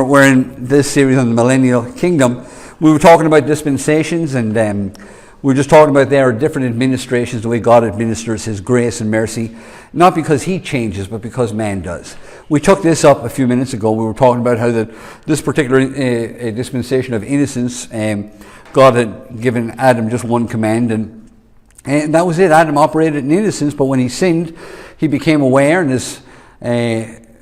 We're in this series on the Millennial Kingdom. We were talking about dispensations, and we were just talking about there are different administrations, the way God administers His grace and mercy, not because He changes, but because man does. We took this up a few minutes ago. We were talking about how this particular dispensation of innocence, God had given Adam just one command, and that was it. Adam operated in innocence, but when he sinned, he became aware,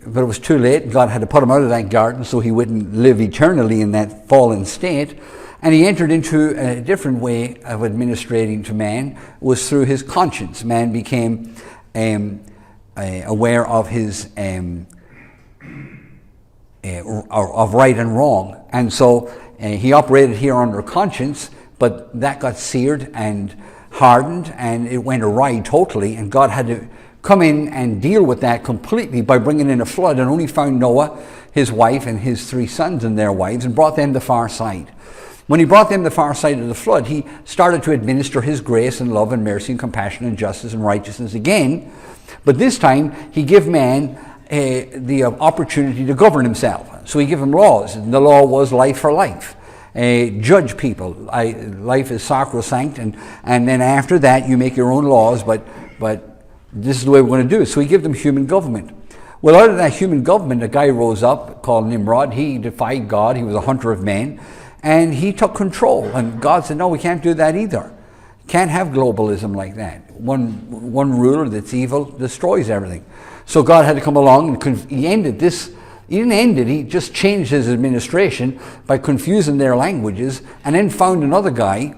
but it was too late. God had to put him out of that garden so he wouldn't live eternally in that fallen state. And he entered into a different way of administrating to man. It was through his conscience. Man became aware of his of right and wrong. And so he operated here under conscience, but that got seared and hardened, and it went awry totally, and God had to come in and deal with that completely by bringing in a flood, and only found Noah, his wife, and his 3 sons and their wives, and brought them the far side. When he brought them the far side of the flood, he started to administer his grace and love and mercy and compassion and justice and righteousness again. But this time, he gave man the opportunity to govern himself. So he gave him laws, and the law was life for life. Judge people. Life is sacrosanct, and then after that, you make your own laws, but this is the way we're going to do it. So he gave them human government. Well, out of that human government, a guy rose up called Nimrod. He defied God. He was a hunter of men. And he took control. And God said, no, we can't do that either. Can't have globalism like that. One ruler that's evil destroys everything. So God had to come along, and he ended this. He didn't end it. He just changed his administration by confusing their languages, and then found another guy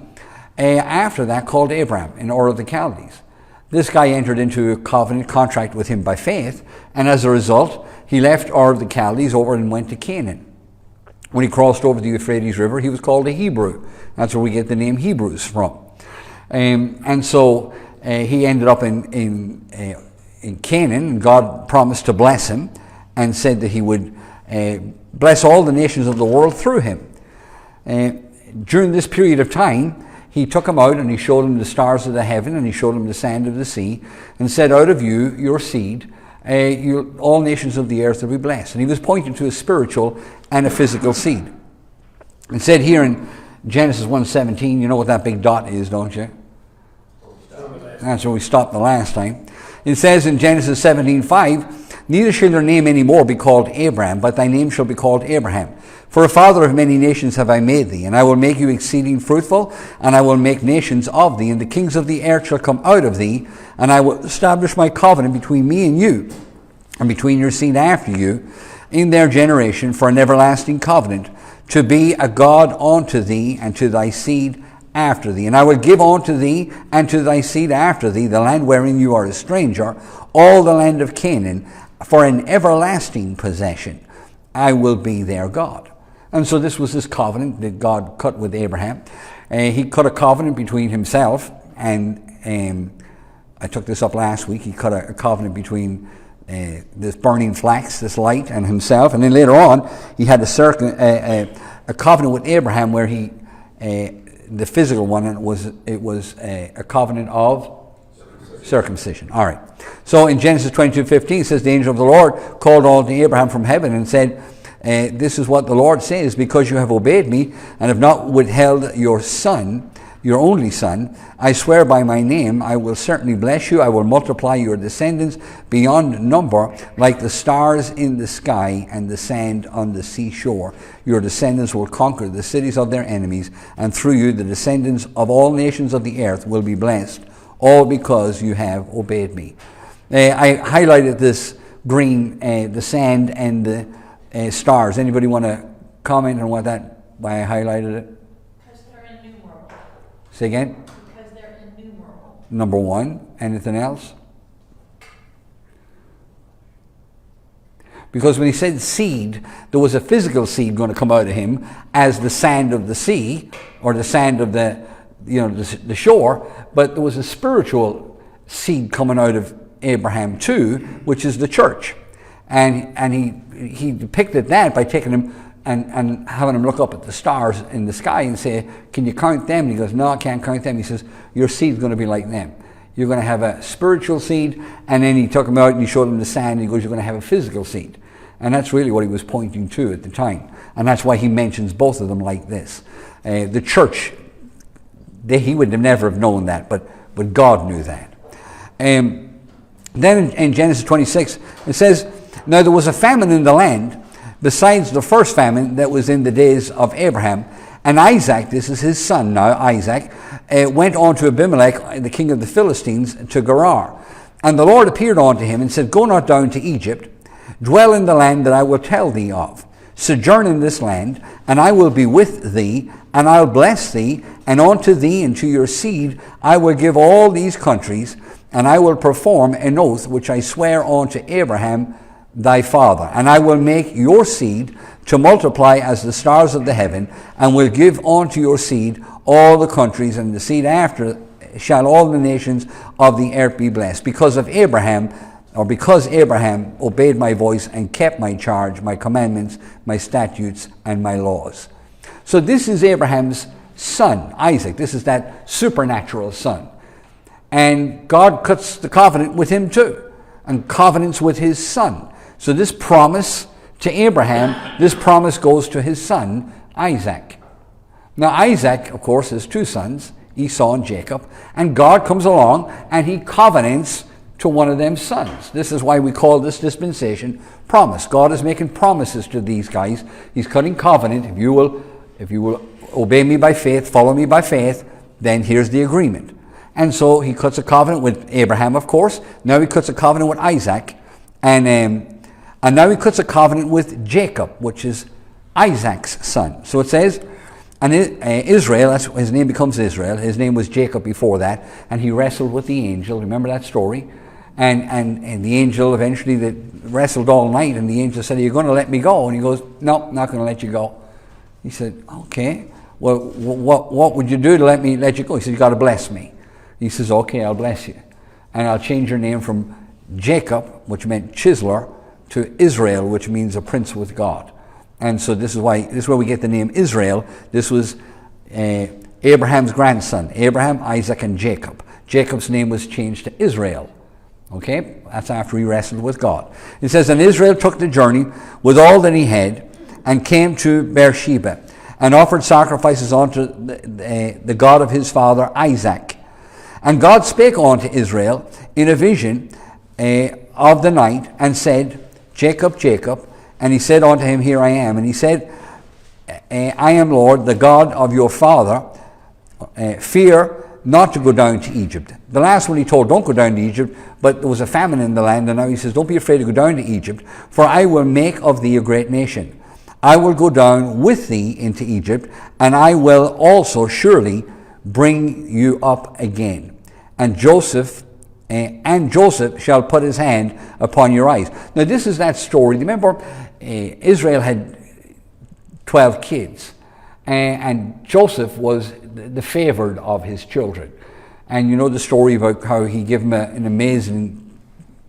after that called Abraham in Ur of the Chaldees. This guy entered into a covenant contract with him by faith, and as a result, he left Ur of the Chaldees over and went to Canaan. When he crossed over the Euphrates River, he was called a Hebrew. That's where we get the name Hebrews from. And so he ended up in Canaan, and God promised to bless him and said that he would bless all the nations of the world through him. During this period of time, he took him out and he showed him the stars of the heaven, and he showed him the sand of the sea, and said, out of you, your seed, all nations of the earth will be blessed. And he was pointing to a spiritual and a physical seed. It said here in Genesis 1:17, you know what that big dot is, don't you? That's where we stopped the last time. It says in Genesis 17:5, neither shall your name any more be called Abram, but thy name shall be called Abraham. For a father of many nations have I made thee, and I will make you exceeding fruitful, and I will make nations of thee, and the kings of the earth shall come out of thee, and I will establish my covenant between me and you, and between your seed after you, in their generation, for an everlasting covenant, to be a God unto thee, and to thy seed after thee. And I will give unto thee, and to thy seed after thee, the land wherein you are a stranger, all the land of Canaan, for an everlasting possession. I will be their God. And so this was this covenant that God cut with Abraham. He cut a covenant between himself and, I took this up last week, he cut a covenant between this burning flax, this light, and himself. And then later on, he had a covenant with Abraham where the physical one, and it was a covenant of circumcision. All right. So in Genesis 22:15, it says, the angel of the Lord called unto Abraham from heaven and said, this is what the Lord says, because you have obeyed me and have not withheld your son, your only son, I swear by my name, I will certainly bless you. I will multiply your descendants beyond number, like the stars in the sky and the sand on the seashore. Your descendants will conquer the cities of their enemies, and through you the descendants of all nations of the earth will be blessed, all because you have obeyed me. I highlighted this green, the sand and the stars. Anybody want to comment on why I highlighted it? Because they're innumerable. Say again? Because they're innumerable. Number one. Anything else? Because when he said seed, there was a physical seed going to come out of him as the sand of the sea, or the sand of the shore, but there was a spiritual seed coming out of Abraham too, which is the church. And he depicted that by taking him and having him look up at the stars in the sky and say, can you count them? And he goes, no, I can't count them. He says, your seed's going to be like them. You're going to have a spiritual seed. And then he took him out and he showed him the sand. And he goes, you're going to have a physical seed. And that's really what he was pointing to at the time. And that's why he mentions both of them like this. The church, he would never have known that, but God knew that. Then in Genesis 26, it says, now there was a famine in the land, besides the first famine that was in the days of Abraham. And Isaac, this is his son now, Isaac, went on to Abimelech, the king of the Philistines, to Gerar. And the Lord appeared unto him and said, go not down to Egypt, dwell in the land that I will tell thee of. Sojourn in this land, and I will be with thee, and I'll bless thee, and unto thee and to your seed I will give all these countries, and I will perform an oath which I swear unto Abraham thy father. And I will make your seed to multiply as the stars of the heaven, and will give unto your seed all the countries, and the seed after shall all the nations of the earth be blessed. Because Abraham obeyed my voice and kept my charge, my commandments, my statutes, and my laws. So this is Abraham's son, Isaac. This is that supernatural son. And God cuts the covenant with him too, and covenants with his son. So this promise to Abraham, this promise goes to his son, Isaac. Now Isaac, of course, has two sons, Esau and Jacob, and God comes along and he covenants to one of them sons. This is why we call this dispensation promise. God is making promises to these guys. He's cutting covenant. If you will obey me by faith, follow me by faith, then here's the agreement. And so he cuts a covenant with Abraham, of course. Now he cuts a covenant with Isaac. And now he cuts a covenant with Jacob, which is Isaac's son. So it says, and Israel, his name becomes Israel. His name was Jacob before that. And he wrestled with the angel. Remember that story? And the angel eventually that wrestled all night. And the angel said, are you going to let me go? And he goes, no, not going to let you go. He said, okay. Well, what would you do to let you go? He said, you got to bless me. He says, okay, I'll bless you. And I'll change your name from Jacob, which meant chiseler, to Israel, which means a prince with God. And so this is where we get the name Israel. This was Abraham's grandson, Abraham, Isaac, and Jacob. Jacob's name was changed to Israel. Okay, that's after he wrestled with God. It says, and Israel took the journey with all that he had, and came to Beersheba, and offered sacrifices unto the God of his father Isaac. And God spake unto Israel in a vision of the night, and said, Jacob, Jacob. And he said unto him, here I am. And he said, I am Lord, the God of your father. Fear not to go down to Egypt. The last one he told, don't go down to Egypt, but there was a famine in the land, and now he says, don't be afraid to go down to Egypt, for I will make of thee a great nation. I will go down with thee into Egypt, and I will also surely bring you up again. And Joseph shall put his hand upon your eyes. Now this is that story. Remember, Israel had 12 kids, and Joseph was the favored of his children. And you know the story about how he gave him an amazing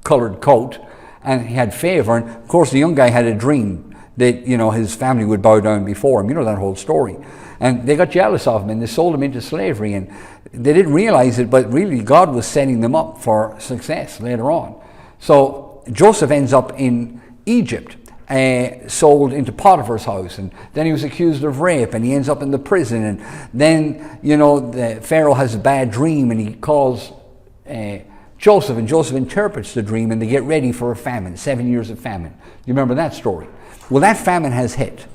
colored coat, and he had favor. And of course the young guy had a dream that, you know, his family would bow down before him. You know that whole story. And they got jealous of him, and they sold him into slavery. And they didn't realize it, but really God was setting them up for success later on. So Joseph ends up in Egypt, sold into Potiphar's house, and then he was accused of rape, and he ends up in the prison. And then, you know, the Pharaoh has a bad dream, and he calls Joseph, and Joseph interprets the dream, and they get ready for a famine, 7 years of famine. You remember that story? Well, that famine has hit.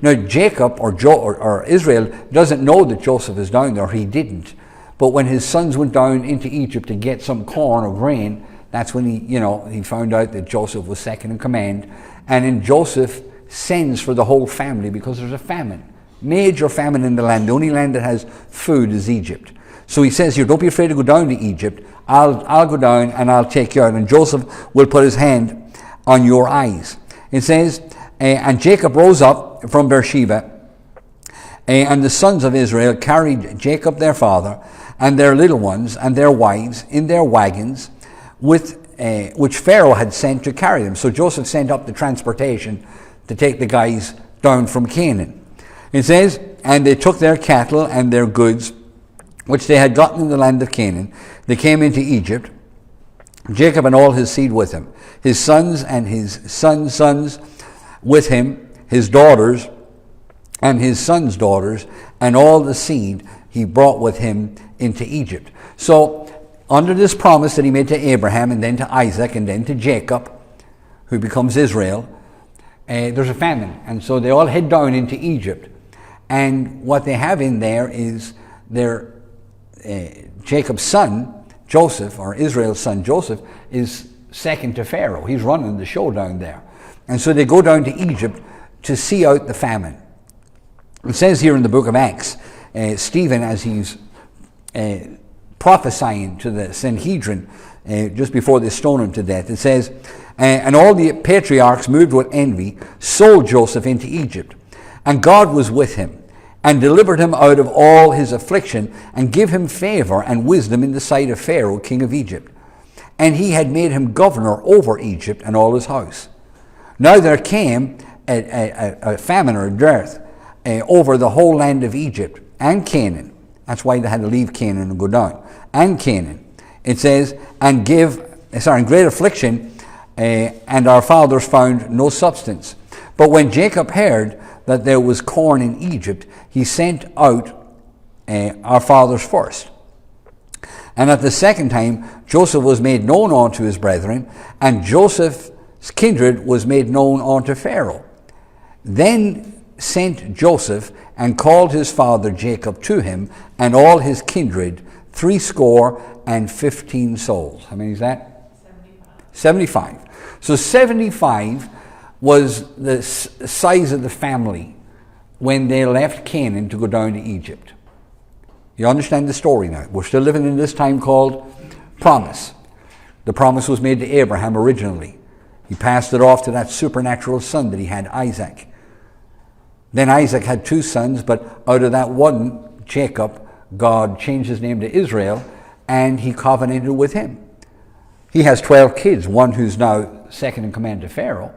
Now Jacob or Israel doesn't know that Joseph is down there. He didn't. But when his sons went down into Egypt to get some corn or grain, that's when he found out that Joseph was second in command. And then Joseph sends for the whole family because there's a famine. Major famine in the land. The only land that has food is Egypt. So he says here, don't be afraid to go down to Egypt. I'll go down and I'll take you out. And Joseph will put his hand on your eyes. It says, and Jacob rose up from Beersheba, and the sons of Israel carried Jacob their father, and their little ones, and their wives, in their wagons, which Pharaoh had sent to carry them. So Joseph sent up the transportation to take the guys down from Canaan. It says, and they took their cattle and their goods, which they had gotten in the land of Canaan. They came into Egypt, Jacob and all his seed with him, his sons and his sons' sons, with him his daughters and his sons' daughters, and all the seed he brought with him into Egypt. So, under this promise that he made to Abraham, and then to Isaac, and then to Jacob, who becomes Israel, there's a famine. And so they all head down into Egypt. And what they have in there is their Jacob's son, Joseph, or Israel's son Joseph, is second to Pharaoh. He's running the show down there. And so they go down to Egypt to see out the famine. It says here in the book of Acts, Stephen, as he's prophesying to the Sanhedrin just before they stone him to death, it says, and all the patriarchs, moved with envy, sold Joseph into Egypt. And God was with him, and delivered him out of all his affliction, and gave him favor and wisdom in the sight of Pharaoh, king of Egypt. And he had made him governor over Egypt and all his house. Now there came a famine or a dearth over the whole land of Egypt and Canaan. That's why they had to leave Canaan and go down. And Canaan. It says, in great affliction, and our fathers found no substance. But when Jacob heard that there was corn in Egypt, he sent out our fathers first. And at the second time, Joseph was made known unto his brethren, and Joseph's kindred was made known unto Pharaoh. Then sent Joseph and called his father Jacob to him, and all his kindred, 75 souls. How many is that? 75. So 75 was the size of the family when they left Canaan to go down to Egypt. You understand the story now? We're still living in this time called promise. The promise was made to Abraham originally. He passed it off to that supernatural son that he had, Isaac. Then Isaac had 2 sons, but out of that one, Jacob, God changed his name to Israel, and he covenanted with him. He has 12 kids, one who's now second in command to Pharaoh.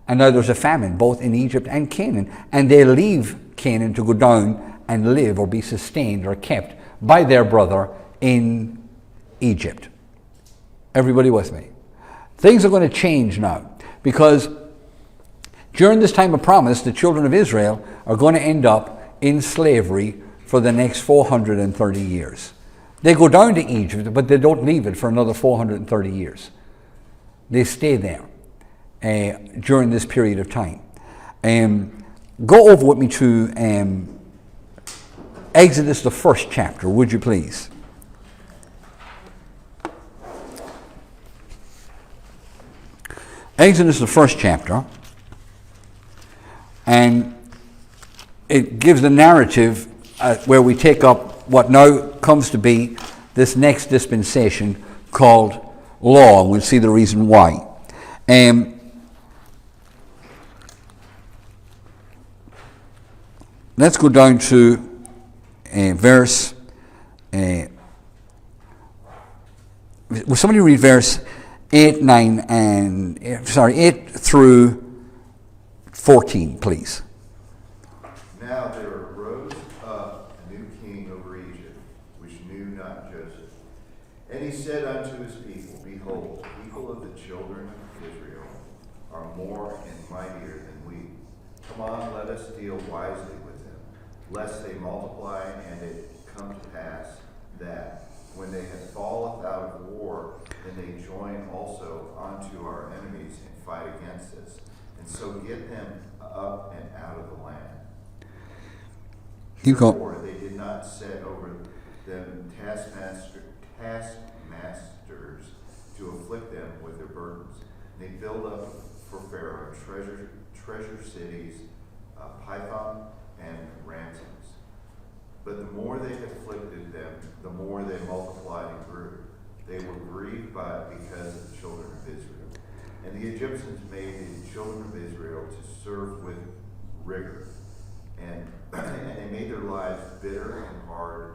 And now there's a famine, both in Egypt and Canaan. And they leave Canaan to go down and live or be sustained or kept by their brother in Egypt. Everybody with me? Things are going to change now, because during this time of promise, the children of Israel are going to end up in slavery for the next 430 years. They go down to Egypt, but they don't leave it for another 430 years. They stay there during this period of time. Go over with me to Exodus, the 1st chapter, would you please? Exodus, the 1st chapter, and it gives the narrative where we take up what now comes to be this next dispensation called law. We'll see the reason why. Let's go down to verse. Will somebody read verse 8 through 14, please? Now there arose up a new king over Egypt, which knew not Joseph. And he said unto his people, Behold, the people of the children of Israel are more and mightier than we. Come on, let us deal wisely with them, lest they multiply, and it come to pass that, when they have falleth out of war, then they join also unto our enemies and fight against us, and so get them up and out of the land. Therefore they did not set over them taskmasters to afflict them with their burdens. And they build up for Pharaoh treasure cities, Python and Ramses. But the more they afflicted them, the more they multiplied and grew. They were grieved because of the children of Israel. And the Egyptians made the children of Israel to serve with rigor. And they made their lives bitter and hard,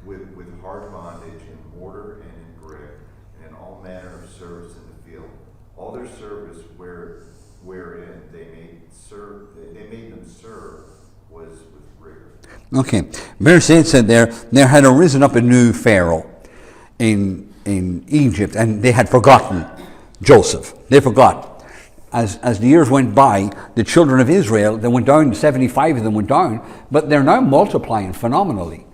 with hard bondage in mortar and in brick, and in all manner of service in the field. All their service wherein they made them serve was with rigor. Okay. Verse 8 said there had arisen up a new Pharaoh in Egypt, and they had forgotten Joseph. They forgot. as the years went by, the children of Israel, they went down, 75 of them went down, but they're now multiplying phenomenally.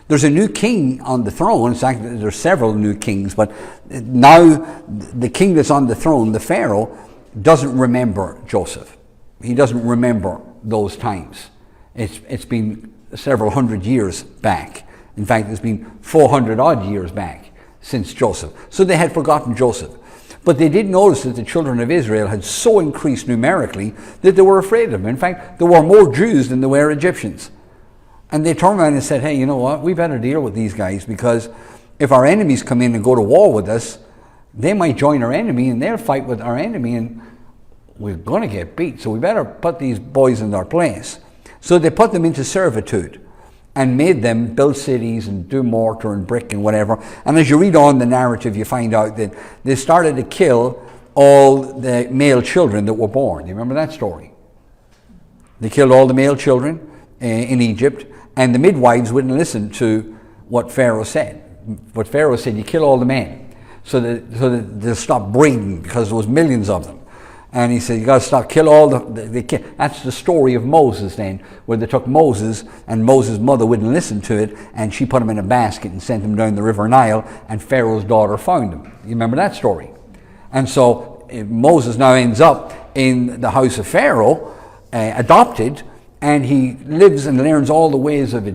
There's a new king on the throne. In fact, there's several new kings, but now the king that's on the throne, the Pharaoh, doesn't remember Joseph. He doesn't remember those times. It's been several hundred years back. In fact, it's been 400 odd years back since Joseph. So they had forgotten Joseph. But they did notice that the children of Israel had so increased numerically that they were afraid of them. In fact, there were more Jews than there were Egyptians. And they turned around and said, hey, you know what? We better deal with these guys, because if our enemies come in and go to war with us, they might join our enemy and they'll fight with our enemy and we're going to get beat. So we better put these boys in their place. So they put them into servitude and made them build cities and do mortar and brick and whatever. And as you read on the narrative, you find out that they started to kill all the male children that were born. You remember that story? They killed all the male children in Egypt, and the midwives wouldn't listen to what Pharaoh said. What Pharaoh said, you kill all the men, so that they'll stop breeding, because there was millions of them. And he said, you got to stop, kill all the that's the story of Moses then, where they took Moses, and Moses' mother wouldn't listen to it, and she put him in a basket and sent him down the river Nile, and Pharaoh's daughter found him. You remember that story? And so Moses now ends up in the house of Pharaoh, adopted, and he lives and learns all the ways of the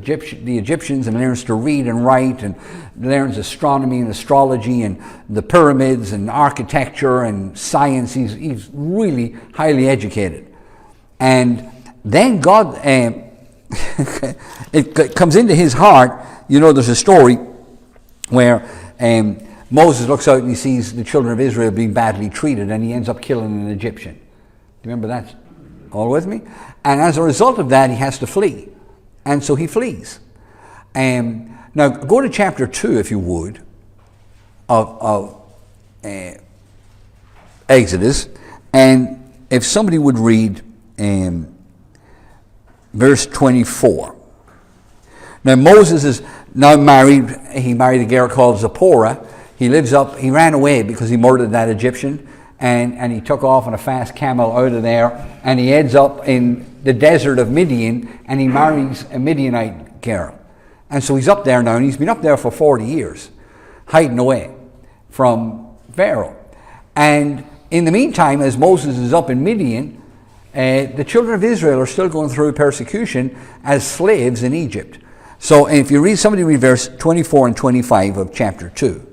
Egyptians, and learns to read and write, and learns astronomy and astrology and the pyramids and architecture and science. He's really highly educated. And then God, it comes into his heart. You know, there's a story where Moses looks out and he sees the children of Israel being badly treated, and he ends up killing an Egyptian. Do you remember that? All with me? And as a result of that, he has to flee. And so he flees. Now, go to chapter 2, if you would, of Exodus. And if somebody would read verse 24. Now, Moses is now married. He married a girl called Zipporah. He ran away because he murdered that Egyptian. And he took off on a fast camel out of there, and he ends up in the desert of Midian, and he marries a Midianite girl. And so he's up there now, and he's been up there for 40 years, hiding away from Pharaoh. And in the meantime, as Moses is up in Midian, the children of Israel are still going through persecution as slaves in Egypt. So if you read, somebody read verse 24 and 25 of chapter 2.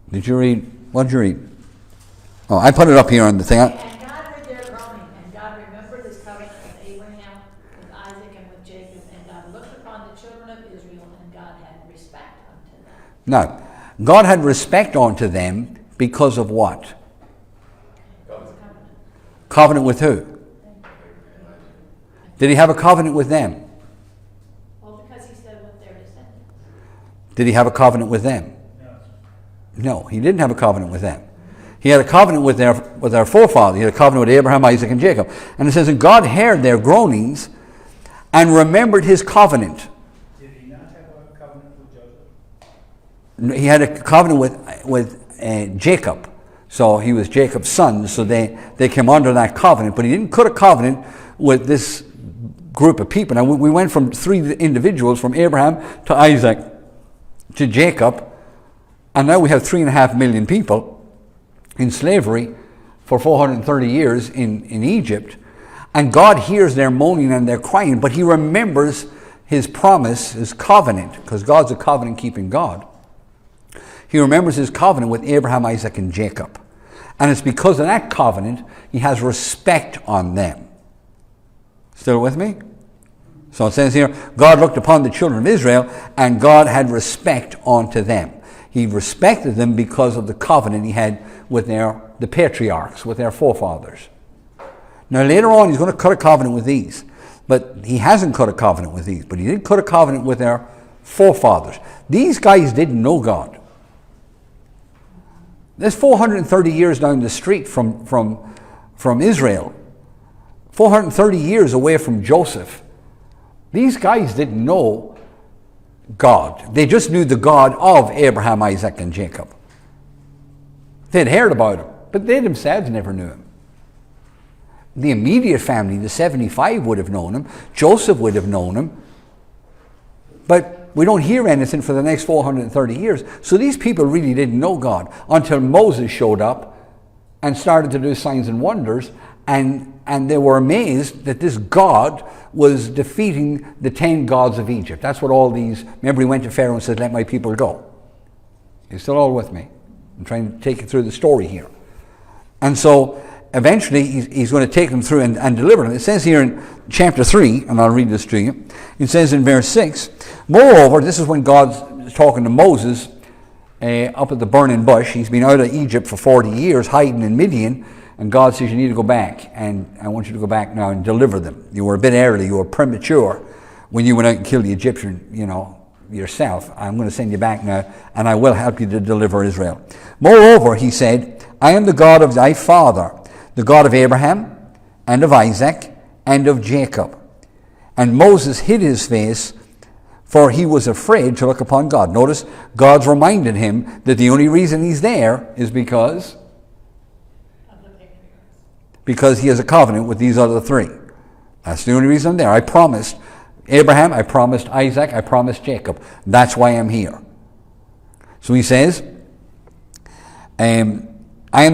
Did you read? What did you read? Oh, I put it up here on the thing. And God heard their groaning, and God remembered his covenant with Abraham, with Isaac, and with Jacob, and God looked upon the children of Israel, and God had respect unto them. Now, God had respect unto them because of what? Covenant with who? Did he have a covenant with them? Well, because he said with their descendants. Did he have a covenant with them? No, he didn't have a covenant with them. He had a covenant with their forefathers. He had a covenant with Abraham, Isaac, and Jacob. And it says, and God heard their groanings and remembered his covenant. Did he not have a covenant with Joseph? He had a covenant with Jacob. So he was Jacob's son, so they came under that covenant. But he didn't cut a covenant with this group of people. Now, we went from 3 individuals, from Abraham to Isaac to Jacob, and now we have 3.5 million people in slavery for 430 years in Egypt. And God hears their moaning and their crying, but he remembers his promise, his covenant, because God's a covenant-keeping God. He remembers his covenant with Abraham, Isaac, and Jacob. And it's because of that covenant, he has respect on them. Still with me? So it says here, God looked upon the children of Israel, and God had respect unto them. He respected them because of the covenant he had with the patriarchs, with their forefathers. Now later on, he's going to cut a covenant with these. But he hasn't cut a covenant with these. But he did cut a covenant with their forefathers. These guys didn't know God. There's 430 years down the street from Israel. 430 years away from Joseph. These guys didn't know God. They just knew the God of Abraham, Isaac, and Jacob. They'd heard about him, but they themselves never knew him. The immediate family, the 75, would have known him. Joseph would have known him. But we don't hear anything for the next 430 years. So these people really didn't know God until Moses showed up and started to do signs and wonders. And they were amazed that this God was defeating the 10 gods of Egypt. That's what all these... Remember, he went to Pharaoh and said, let my people go. You're still all with me? I'm trying to take you through the story here. And so eventually he's going to take them through and deliver them. It says here in chapter 3, and I'll read this to you. It says in verse 6, moreover, this is when God's talking to Moses up at the burning bush. He's been out of Egypt for 40 years, hiding in Midian. And God says, you need to go back, and I want you to go back now and deliver them. You were a bit early, you were premature when you went out and killed the Egyptian, yourself. I'm going to send you back now, and I will help you to deliver Israel. Moreover, he said, I am the God of thy father, the God of Abraham, and of Isaac, and of Jacob. And Moses hid his face, for he was afraid to look upon God. Notice, God's reminded him that the only reason he's there is because he has a covenant with these other three. That's the only reason I'm there. I promised Abraham, I promised Isaac, I promised Jacob. That's why I'm here. So he says, I am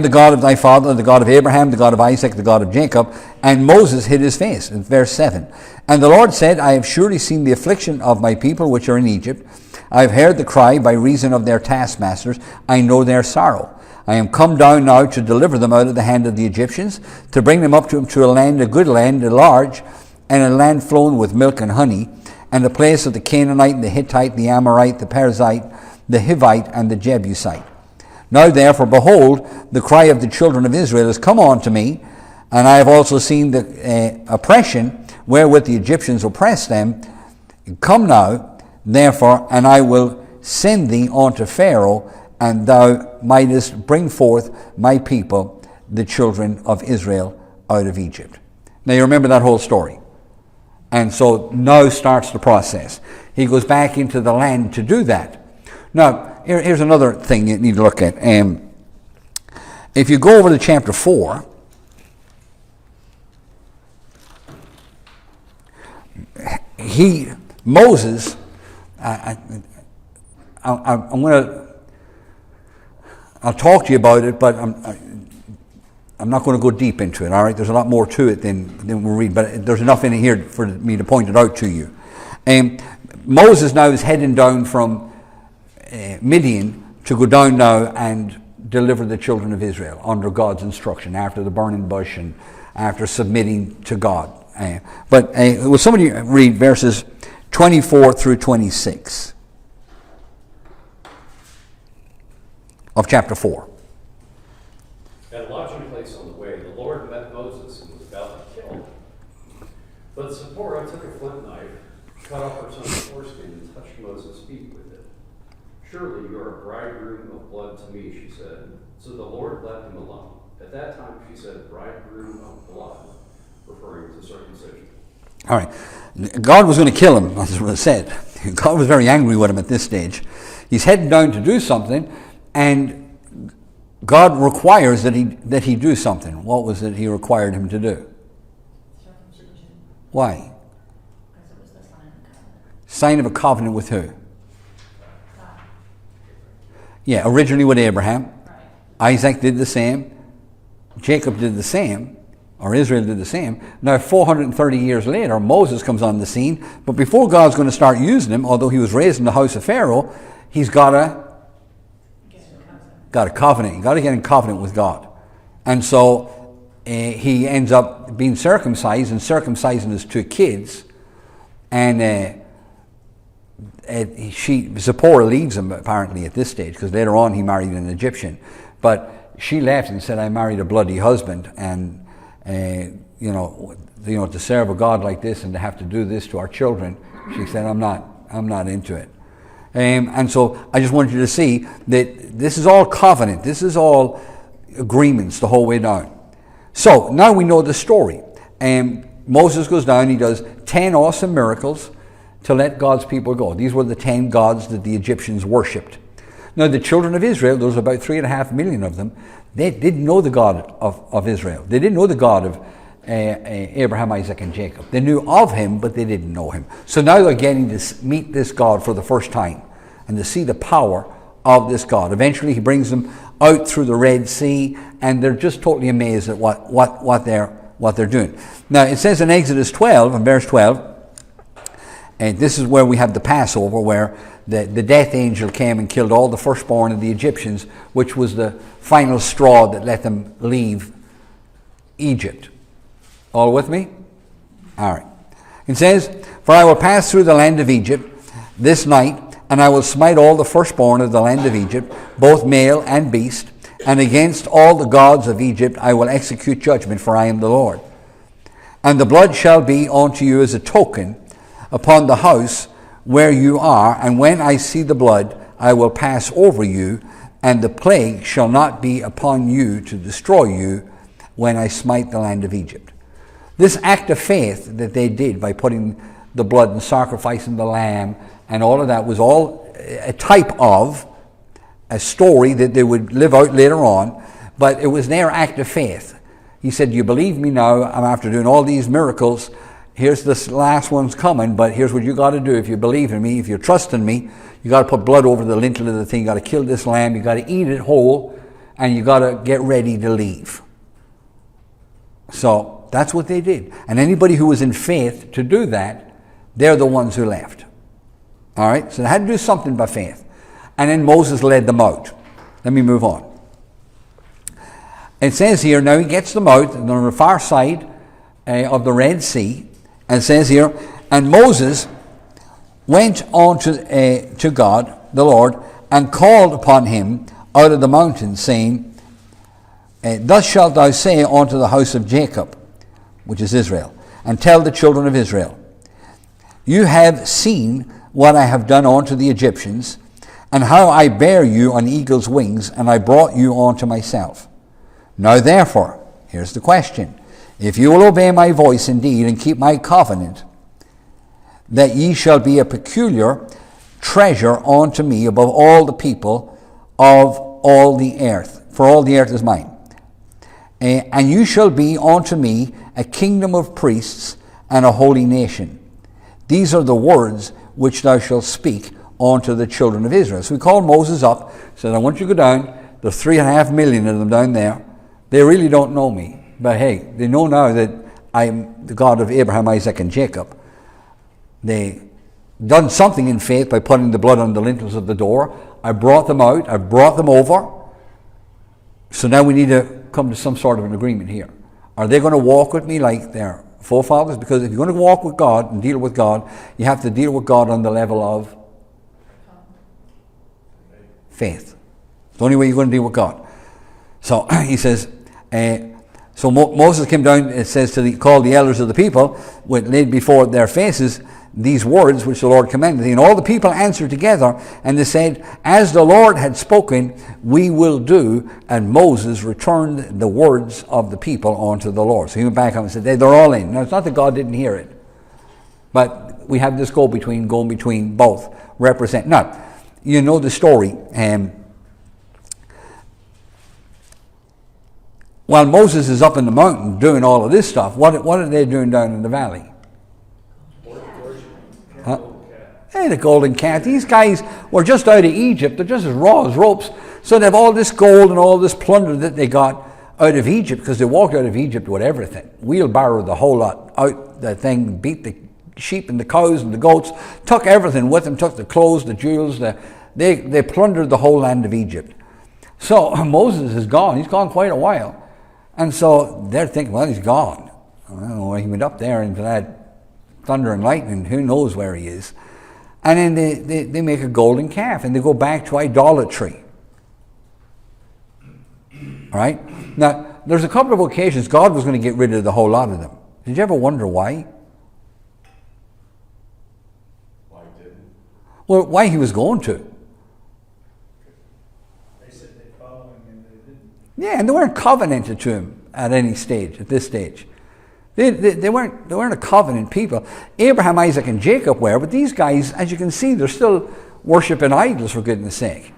the God of thy father, the God of Abraham, the God of Isaac, the God of Jacob. And Moses hid his face, in verse 7. And the Lord said, I have surely seen the affliction of my people which are in Egypt. I have heard the cry by reason of their taskmasters. I know their sorrow. I am come down now to deliver them out of the hand of the Egyptians, to bring them up to a land, a good land, a large, and a land flowing with milk and honey, and a place of the Canaanite, and the Hittite, the Amorite, the Perizzite, the Hivite, and the Jebusite. Now therefore, behold, the cry of the children of Israel has come on to me, and I have also seen the oppression wherewith the Egyptians oppress them. Come now, therefore, and I will send thee unto Pharaoh, and thou mightest bring forth my people, the children of Israel, out of Egypt. Now you remember that whole story. And so now starts the process. He goes back into the land to do that. Now, here's another thing you need to look at. If you go over to chapter 4, Moses, I'll talk to you about it, but I'm not going to go deep into it, all right? There's a lot more to it than we'll read, but there's enough in here for me to point it out to you. Moses now is heading down from Midian to go down now and deliver the children of Israel under God's instruction after the burning bush and after submitting to God. But will somebody read verses 24 through 26 of chapter 4? At a lodging place on the way, the Lord met Moses and was about to kill him. But Zipporah took a flint knife, cut off her son's foreskin, and touched Moses' feet with it. Surely you are a bridegroom of blood to me, she said. So the Lord let him alone. At that time she said, bridegroom of blood, referring to circumcision. All right. God was going to kill him, that's what it said. God was very angry with him at this stage. He's heading down to do something, and God requires that he do something. What was it he required him to do? Circumcision. Why? Because it was the sign of covenant. Sign of a covenant with who? God. Yeah, originally with Abraham. Right. Isaac did the same. Jacob did the same. Or Israel did the same. Now 430 years later, Moses comes on the scene. But before God's going to start using him, although he was raised in the house of Pharaoh, he's got a covenant. You've got to get in covenant with God. And so he ends up being circumcised and circumcising his two kids. And Zipporah leaves him apparently at this stage, because later on he married an Egyptian. But she left and said, I married a bloody husband, and to serve a God like this and to have to do this to our children, she said, I'm not into it. And so I just wanted you to see that this is all covenant. This is all agreements the whole way down. So now we know the story. Moses goes down, he does 10 awesome miracles to let God's people go. These were the 10 gods that the Egyptians worshipped. Now the children of Israel, there was about 3.5 million of them, they didn't know the God of Israel. They didn't know the God of Abraham, Isaac, and Jacob. They knew of him, but they didn't know him. So now they're getting to meet this God for the first time and to see the power of this God. Eventually he brings them out through the Red Sea, and they're just totally amazed at what they're doing. Now it says in Exodus 12, in verse 12, and this is where we have the Passover, where the death angel came and killed all the firstborn of the Egyptians, which was the final straw that let them leave Egypt. All with me? All right. It says, "For I will pass through the land of Egypt this night, and I will smite all the firstborn of the land of Egypt, both male and beast, and against all the gods of Egypt I will execute judgment, for I am the Lord. And the blood shall be unto you as a token upon the house where you are, and when I see the blood, I will pass over you, and the plague shall not be upon you to destroy you when I smite the land of Egypt." This act of faith that they did by putting the blood and sacrificing the lamb and all of that was all a type of a story that they would live out later on, but it was their act of faith. He said, "You believe me now, I'm after doing all these miracles. Here's this last one's coming, but here's what you got to do. If you believe in me, if you trust in me, you got to put blood over the lintel of the thing. You got to kill this lamb. You got to eat it whole, and you got to get ready to leave." So that's what they did. And anybody who was in faith to do that, they're the ones who left. All right? So they had to do something by faith. And then Moses led them out. Let me move on. It says here, now he gets them out on the far side of the Red Sea. And it says here, "And Moses went on to God, the Lord, and called upon him out of the mountain, saying, Thus shalt thou say unto the house of Jacob," which is Israel, "and tell the children of Israel, You have seen what I have done unto the Egyptians, and how I bare you on eagle's wings, and I brought you unto myself. Now therefore," here's the question, "if you will obey my voice indeed, and keep my covenant, that ye shall be a peculiar treasure unto me above all the people of all the earth, for all the earth is mine. And you shall be unto me a kingdom of priests and a holy nation. These are the words which thou shalt speak unto the children of Israel." So we called Moses up, said, "I want you to go down. There's 3.5 million of them down there. They really don't know me. But hey, they know now that I'm the God of Abraham, Isaac, and Jacob. They done something in faith by putting the blood on the lintels of the door. I brought them out. I brought them over. So now we need to come to some sort of an agreement here. Are they going to walk with me like their forefathers? Because if you're going to walk with God and deal with God, you have to deal with God on the level of faith. It's the only way you're going to deal with God. So he says, so Moses came down, it says, called the elders of the people, laid before their faces these words which the Lord commanded thee. And all the people answered together, and they said, "As the Lord had spoken, we will do." And Moses returned the words of the people unto the Lord. So he went back and said, they're all in. Now it's not that God didn't hear it, but we have this go between both represent. Now, you know the story. While Moses is up in the mountain doing all of this stuff, what are they doing down in the valley? Huh? Hey, the golden calf. These guys were just out of Egypt. They're just as raw as ropes. So they have all this gold and all this plunder that they got out of Egypt, because they walked out of Egypt with everything. Wheelbarrowed the whole lot out the thing, beat the sheep and the cows and the goats, took everything with them, took the clothes, the jewels. They plundered the whole land of Egypt. So Moses is gone. He's gone quite a while. And so they're thinking, well, he's gone. I don't know, he went up there into that thunder and lightning, who knows where he is. And then they make a golden calf, and they go back to idolatry. All right? Now, there's a couple of occasions God was going to get rid of the whole lot of them. Did you ever wonder why? Why didn't? Well, why he was going to. They said they'd follow him and they didn't. Yeah, and they weren't covenanted to him at any stage, at this stage. They weren't a covenant people. Abraham, Isaac, and Jacob were, but these guys, as you can see, they're still worshiping idols, for goodness sake.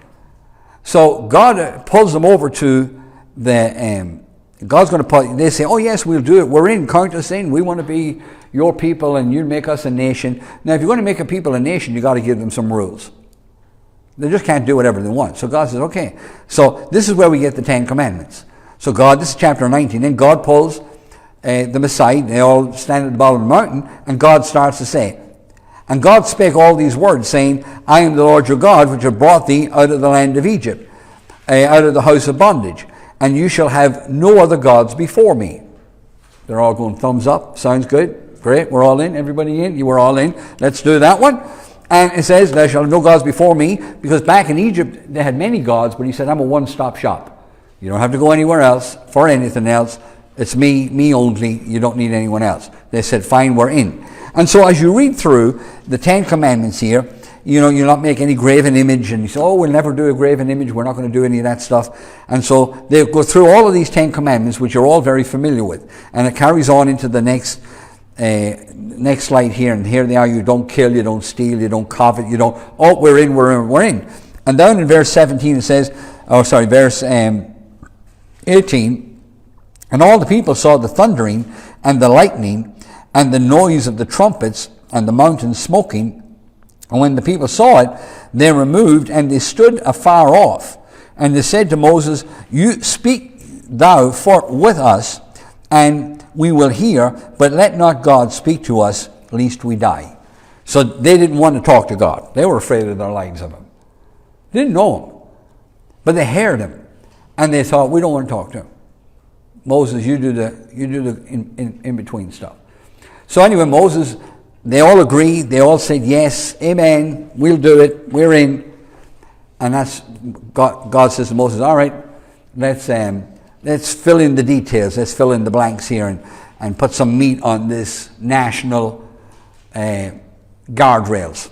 So God pulls them over to the, God's going to put, they say, oh yes, we'll do it. We're in, count us in. We want to be your people and you'll make us a nation. Now, if you're going to make a people a nation, you got to give them some rules. They just can't do whatever they want. So God says, okay. So this is where we get the Ten Commandments. So God, this is chapter 19. Then God pulls them aside. They all stand at the bottom of the mountain. And God starts to say, and God spake all these words, saying, I am the Lord your God, which have brought thee out of the land of Egypt, out of the house of bondage. And you shall have no other gods before me. They're all going thumbs up. Sounds good. Great. We're all in. Everybody in? You were all in. Let's do that one. And it says, thou shalt have no gods before me, because back in Egypt they had many gods, but he said, I'm a one-stop shop. You don't have to go anywhere else for anything else. It's me only. You don't need anyone else. They said, fine, we're in. And so as you read through the Ten Commandments here, you'll not make any graven image, and you say, oh, we'll never do a graven image, we're not going to do any of that stuff. And so they go through all of these Ten Commandments, which you're all very familiar with. And it carries on into the next slide here, and here they are. You don't kill, you don't steal, you don't covet, you don't, oh, we're in. And down in verse 17 it says, verse 18, and all the people saw the thundering and the lightning and the noise of the trumpets and the mountains smoking. And when the people saw it, they removed, and they stood afar off. And they said to Moses, you speak thou with us, and we will hear, but let not God speak to us, lest we die. So they didn't want to talk to God. They were afraid of their lives of him. They didn't know him, but they heard him, and they thought, we don't want to talk to him. Moses, you do the in-between stuff. So anyway, Moses, they all agreed. They all said, yes, amen, we'll do it, we're in. And that's, God says to Moses, all right, let's fill in the details. Let's fill in the blanks here and put some meat on this national guardrails.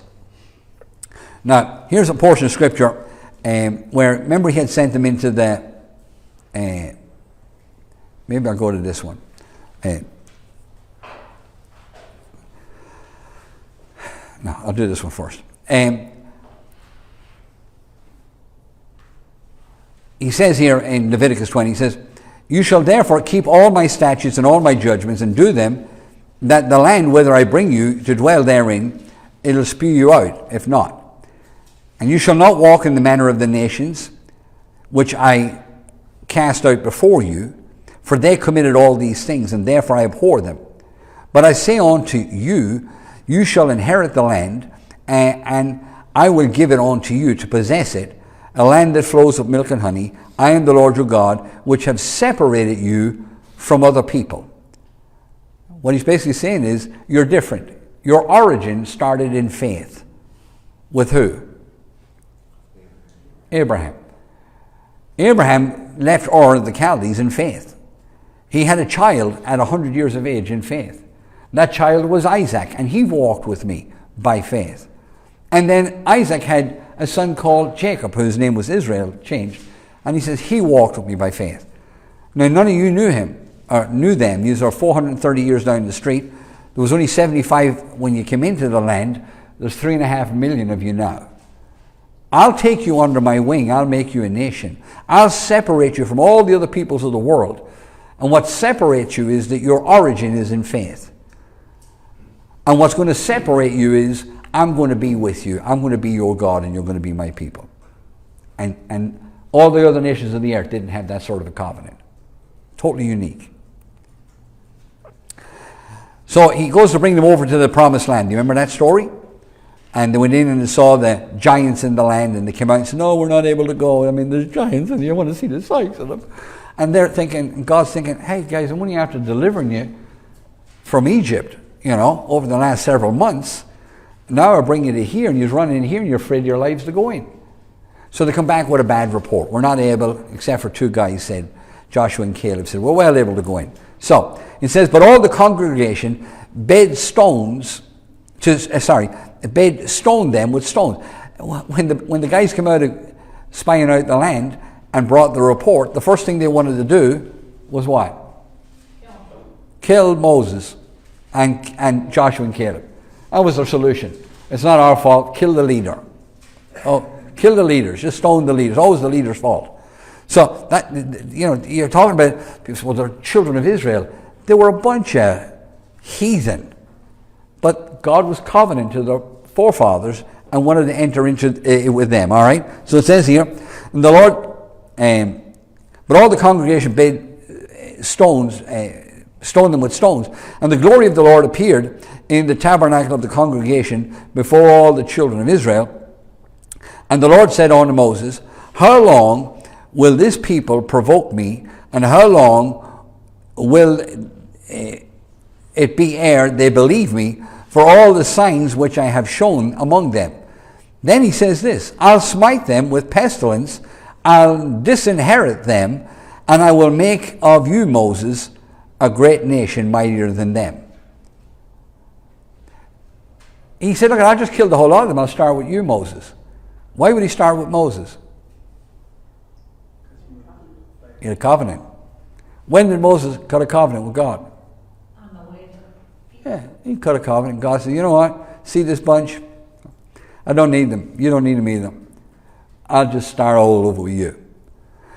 Now, here's a portion of scripture where, remember, he had sent them into the, maybe I'll go to this one. No, I'll do this one first. He says here in Leviticus 20, he says, you shall therefore keep all my statutes and all my judgments and do them, that the land whither I bring you to dwell therein, it'll spew you out, if not. And you shall not walk in the manner of the nations, which I cast out before you, for they committed all these things, and therefore I abhor them. But I say unto you, you shall inherit the land, and I will give it unto you to possess it, a land that flows with milk and honey. I am the Lord your God, which have separated you from other people. What he's basically saying is, you're different. Your origin started in faith. With who? Abraham. Abraham left Ur of the Chaldees in faith. He had a child at 100 years of age in faith. That child was Isaac, and he walked with me by faith. And then Isaac had a son called Jacob, whose name was Israel, changed. And he says, he walked with me by faith. Now, none of you knew him, or knew them. These are 430 years down the street. There was only 75 when you came into the land. There's 3.5 million of you now. I'll take you under my wing. I'll make you a nation. I'll separate you from all the other peoples of the world. And what separates you is that your origin is in faith. And what's going to separate you is, I'm going to be with you. I'm going to be your God, and you're going to be my people. And all the other nations of the earth didn't have that sort of a covenant. Totally unique. So he goes to bring them over to the promised land. Do you remember that story? And they went in and they saw the giants in the land, and they came out and said, no, we're not able to go. I mean, there's giants, and you want to see the sights of them. And they're thinking, God's thinking, hey guys, I'm only after delivering you from Egypt, over the last several months. Now I bring you to here, and you run in here, and you're afraid of your lives to go in. So they come back with a bad report. We're not able, except for two guys said, Joshua and Caleb said, we're well able to go in. So it says, but all the congregation bade stone them with stones. When the guys came out of spying out the land and brought the report, the first thing they wanted to do was what? kill Moses and Joshua and Caleb. That was their solution. It's not our fault. Kill the leader. Oh, kill the leaders. Just stone the leaders. Always the leader's fault. So that, you know, you're talking about people. Well, they're children of Israel. They were a bunch of heathen, but God was covenant to their forefathers and wanted to enter into it with them. All right. So it says here, and the Lord, but all the congregation bade stones. Stone them with stones. And the glory of the Lord appeared in the tabernacle of the congregation before all the children of Israel. And the Lord said unto Moses, how long will this people provoke me, and how long will it be ere they believe me for all the signs which I have shown among them? Then he says this, I'll smite them with pestilence, I'll disinherit them, and I will make of you, Moses, a great nation mightier than them. He said, look, I'll just kill the whole lot of them. I'll start with you, Moses. Why would he start with Moses? He had a covenant. When did Moses cut a covenant with God? On the way to. Yeah, he cut a covenant. God said, you know what? See this bunch? I don't need them. You don't need them either. I'll just start all over with you.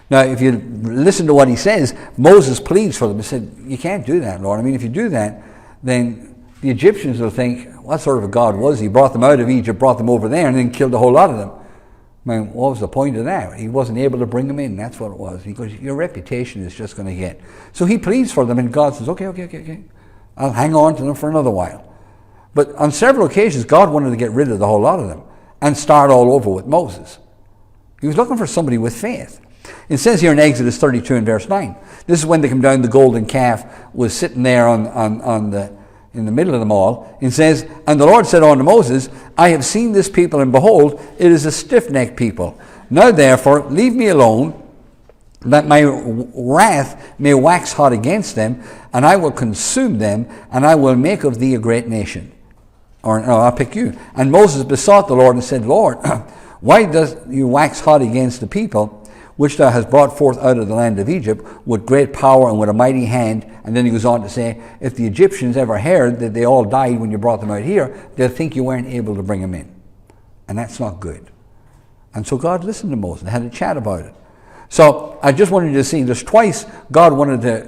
Now, if you listen to what he says, Moses pleads for them. He said, you can't do that, Lord. I mean, if you do that, then the Egyptians will think, what sort of a God was he? He brought them out of Egypt, brought them over there, and then killed a whole lot of them. I mean, what was the point of that? He wasn't able to bring them in. That's what it was. Because your reputation is just going to get. So he pleads for them, and God says, okay. I'll hang on to them for another while. But on several occasions, God wanted to get rid of the whole lot of them and start all over with Moses. He was looking for somebody with faith. It says here in Exodus 32 and verse 9, this is when they come down, the golden calf was sitting there in the middle of them all. It says, and the Lord said unto Moses, I have seen this people, and behold, it is a stiff-necked people. Now therefore, leave me alone, that my wrath may wax hot against them, and I will consume them, and I will make of thee a great nation. Or no, I'll pick you. And Moses besought the Lord and said, Lord, why does you wax hot against the people, which thou hast brought forth out of the land of Egypt with great power and with a mighty hand? And then he goes on to say, if the Egyptians ever heard that they all died when you brought them out here, they'll think you weren't able to bring them in. And that's not good. And so God listened to Moses and had a chat about it. So I just wanted you to see, there's twice God wanted to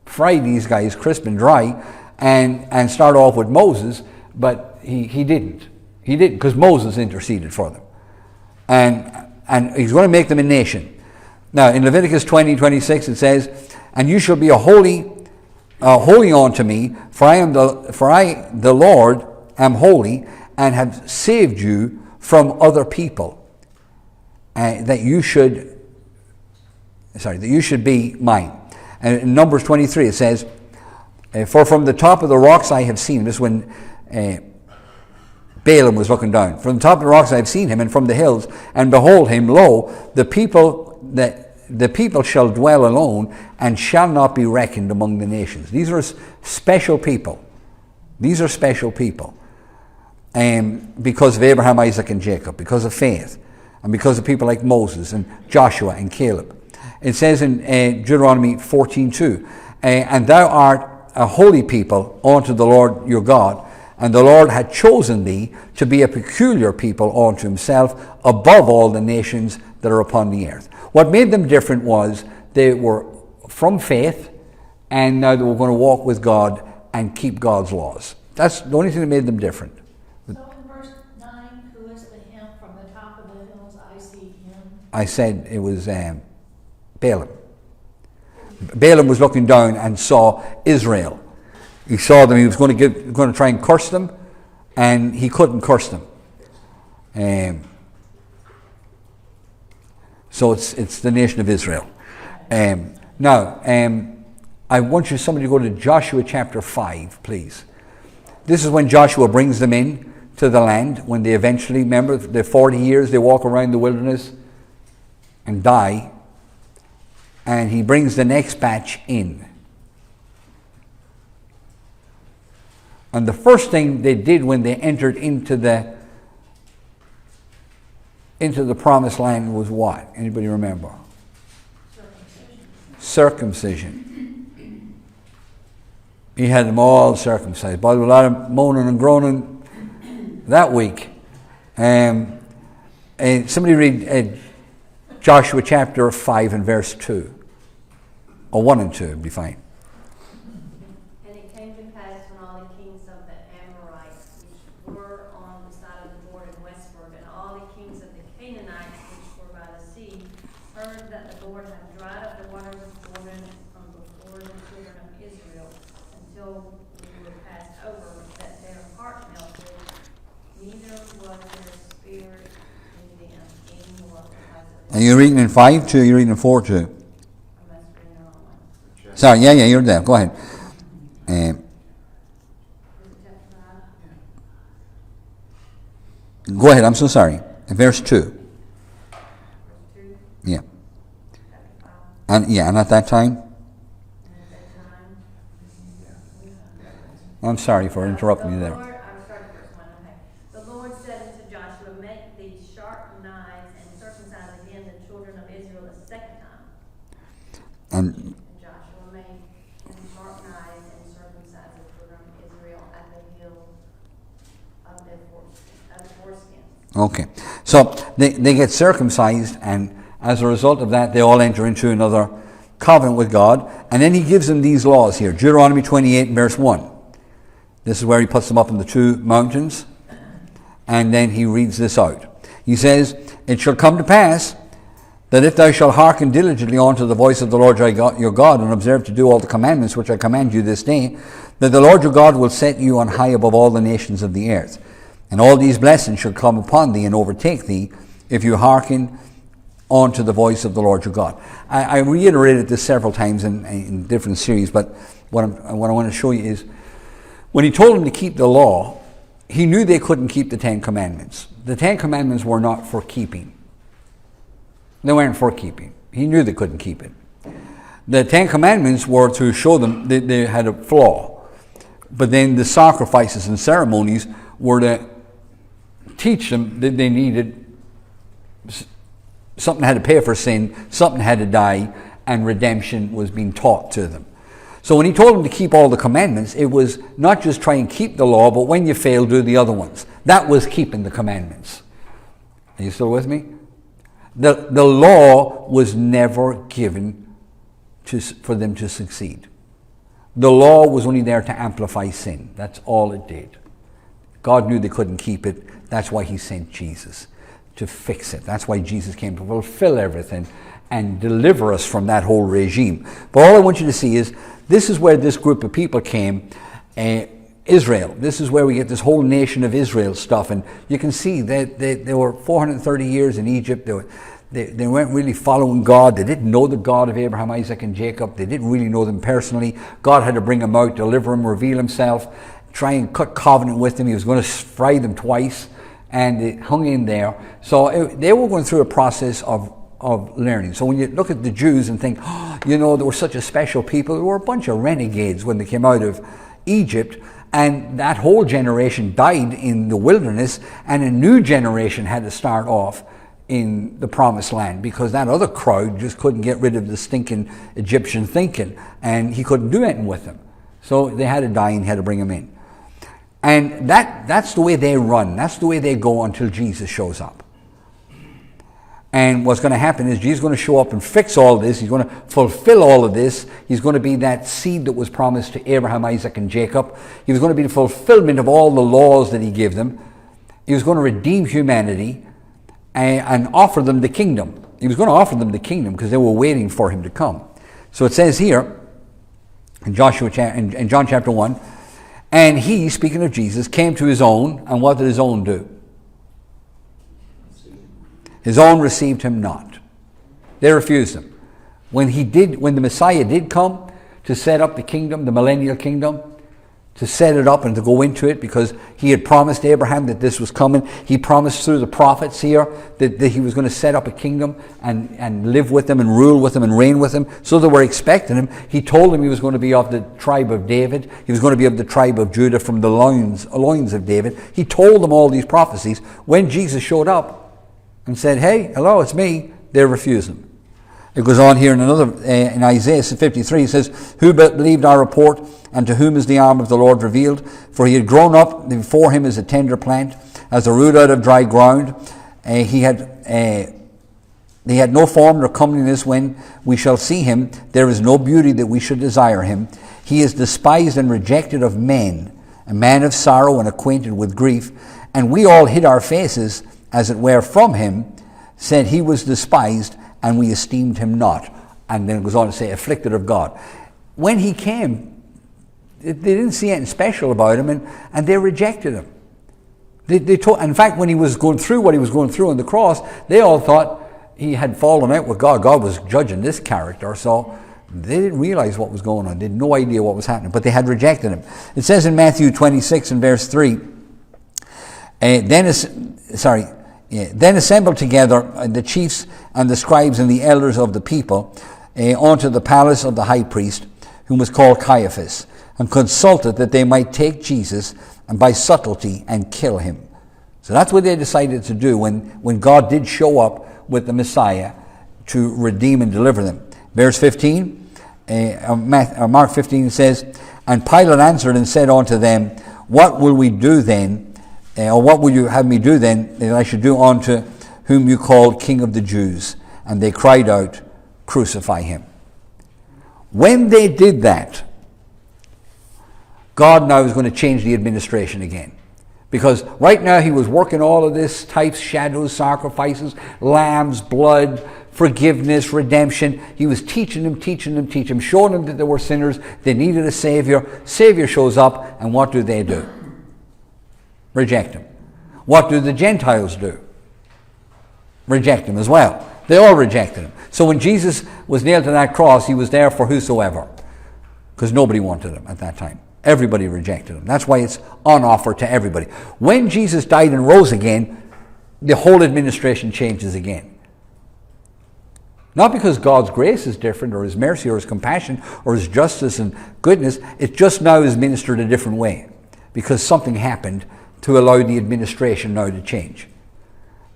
fry these guys crisp and dry and start off with Moses, but he didn't. He didn't, because Moses interceded for them. And he's going to make them a nation. Now, in Leviticus 20:26, it says, and you shall be holy unto me, for I, the Lord, am holy, and have saved you from other people, that you should be mine. And in Numbers 23, it says, for from the top of the rocks I have seen. This is when Balaam was looking down. From the top of the rocks I have seen him, and from the hills, and behold him, lo, the people shall dwell alone, and shall not be reckoned among the nations. These are special people. These are special people. Because of Abraham, Isaac, and Jacob, because of faith, and because of people like Moses and Joshua and Caleb. It says in Deuteronomy 14:2, and thou art a holy people unto the Lord your God, and the Lord had chosen thee to be a peculiar people unto himself above all the nations that are upon the earth. What made them different was they were from faith, and now they were going to walk with God and keep God's laws. That's the only thing that made them different. So in verse 9, who is the him from the top of the hills I see him? I said it was Balaam. Balaam was looking down and saw Israel. He saw them. He was going to try and curse them, and he couldn't curse them. So it's the nation of Israel. Now, I want somebody to go to Joshua chapter 5, please. This is when Joshua brings them in to the land, when they eventually, remember, the 40 years they walk around the wilderness and die, and he brings the next batch in. And the first thing they did when they entered into the promised land was what? Anybody remember? Circumcision. Circumcision. He had them all circumcised. But a lot of moaning and groaning that week. And somebody read Joshua chapter 5 and verse 2. Or 1 and 2 would be fine. And it came to pass when all the kings of the Amorites, which were on the side of the Jordan westward, and all the kings of the Canaanites, which were by the sea, heard that the Lord had dried up the waters of Jordan from before the children of Israel, until we were passed over, that their heart melted, neither was their spirit in them any more. Are you reading in 5 2? You're reading in 4 2? I must read the wrong one. Sorry, yeah, you're there. Go ahead. Is it chapter 5? Go ahead, I'm so sorry. Verse 2. Verse 2? Yeah. Chapter 5. And at that time? And at that time, I'm sorry for interrupting you The there. Lord, I'm starting verse 1, okay. The Lord said unto Joshua, make these sharp knives and circumcise again the children of Israel a second time. And And Joshua made them sharp knives and circumcised the children of Israel at the hill of the foreskins. okay. So they get circumcised, and as a result of that, they all enter into another covenant with God. And then he gives them these laws here. Deuteronomy 28 verse 1. This is where he puts them up in the two mountains. And then he reads this out. He says, it shall come to pass that if thou shalt hearken diligently unto the voice of the Lord your God, and observe to do all the commandments which I command you this day, that the Lord your God will set you on high above all the nations of the earth. And all these blessings shall come upon thee and overtake thee, if you hearken unto the voice of the Lord your God. I reiterated this several times in different series, but what I want to show you is, when he told them to keep the law, he knew they couldn't keep the 10 Commandments. The 10 Commandments were not for keeping. They weren't for keeping. He knew they couldn't keep it. The 10 Commandments were to show them that they had a flaw. But then the sacrifices and ceremonies were to teach them that they needed, something had to pay for sin, something had to die, and redemption was being taught to them. So when he told them to keep all the commandments, it was not just try and keep the law, but when you fail, do the other ones. That was keeping the commandments. Are you still with me? The law was never given for them to succeed. The law was only there to amplify sin. That's all it did. God knew they couldn't keep it. That's why he sent Jesus, to fix it. That's why Jesus came to fulfill everything and deliver us from that whole regime. But all I want you to see is, this is where this group of people came, Israel. This is where we get this whole nation of Israel stuff. And you can see that they were 430 years in Egypt. They weren't really following God. They didn't know the God of Abraham, Isaac, and Jacob. They didn't really know them personally. God had to bring them out, deliver them, reveal himself, try and cut covenant with them. He was going to fry them twice, and it hung in there. So they were going through a process of learning. So when you look at the Jews and think, oh, they were such a special people, they were a bunch of renegades when they came out of Egypt, and that whole generation died in the wilderness, and a new generation had to start off in the promised land, because that other crowd just couldn't get rid of the stinking Egyptian thinking, and he couldn't do anything with them. So they had to die and had to bring them in. And that's the way they run. That's the way they go until Jesus shows up. And what's going to happen is Jesus is going to show up and fix all this. He's going to fulfill all of this. He's going to be that seed that was promised to Abraham, Isaac, and Jacob. He was going to be the fulfillment of all the laws that he gave them. He was going to redeem humanity and offer them the kingdom. He was going to offer them the kingdom because they were waiting for him to come. So it says here in in John chapter 1, and he, speaking of Jesus, came to his own, and what did his own do? His own received him not. They refused him. When the Messiah did come to set up the kingdom, the millennial kingdom, to set it up and to go into it, because he had promised Abraham that this was coming. He promised through the prophets here that he was going to set up a kingdom and live with them and rule with them and reign with them. So they were expecting him. He told them he was going to be of the tribe of David. He was going to be of the tribe of Judah, from the loins of David. He told them all these prophecies. When Jesus showed up and said, hey, hello, it's me, they refused him. It goes on here in another, in Isaiah 53, it says, who believed our report, and to whom is the arm of the Lord revealed? For he had grown up before him as a tender plant, as a root out of dry ground. He had no form nor comeliness when we shall see him. There is no beauty that we should desire him. He is despised and rejected of men, a man of sorrow and acquainted with grief. And we all hid our faces, as it were, from him, said he was despised, and we esteemed him not. And then it goes on to say, afflicted of God. When he came, they didn't see anything special about him, and they rejected him. In fact, when he was going through what he was going through on the cross, they all thought he had fallen out with God. God was judging this character, so they didn't realize what was going on. They had no idea what was happening, but they had rejected him. It says in Matthew 26 and verse 3, then assembled together the chiefs and the scribes and the elders of the people unto the palace of the high priest, whom was called Caiaphas, and consulted that they might take Jesus and by subtlety and kill him. So that's what they decided to do when God did show up with the Messiah to redeem and deliver them. Verse 15, Mark 15 says, and Pilate answered and said unto them, what will we do then, or what will you have me do then, that I should do unto whom you called King of the Jews? And they cried out, crucify him. When they did that, God now is going to change the administration again. Because right now he was working all of this types, shadows, sacrifices, lambs, blood, forgiveness, redemption. He was teaching them, showing them that they were sinners. They needed a Savior. Savior shows up, and what do? Reject him. What do the Gentiles do? Reject him as well. They all rejected him. So when Jesus was nailed to that cross, he was there for whosoever. Because nobody wanted him at that time. Everybody rejected him. That's why it's on offer to everybody. When Jesus died and rose again, the whole administration changes again. Not because God's grace is different, or his mercy, or his compassion, or his justice and goodness. It just now is ministered a different way. Because something happened to allow the administration now to change.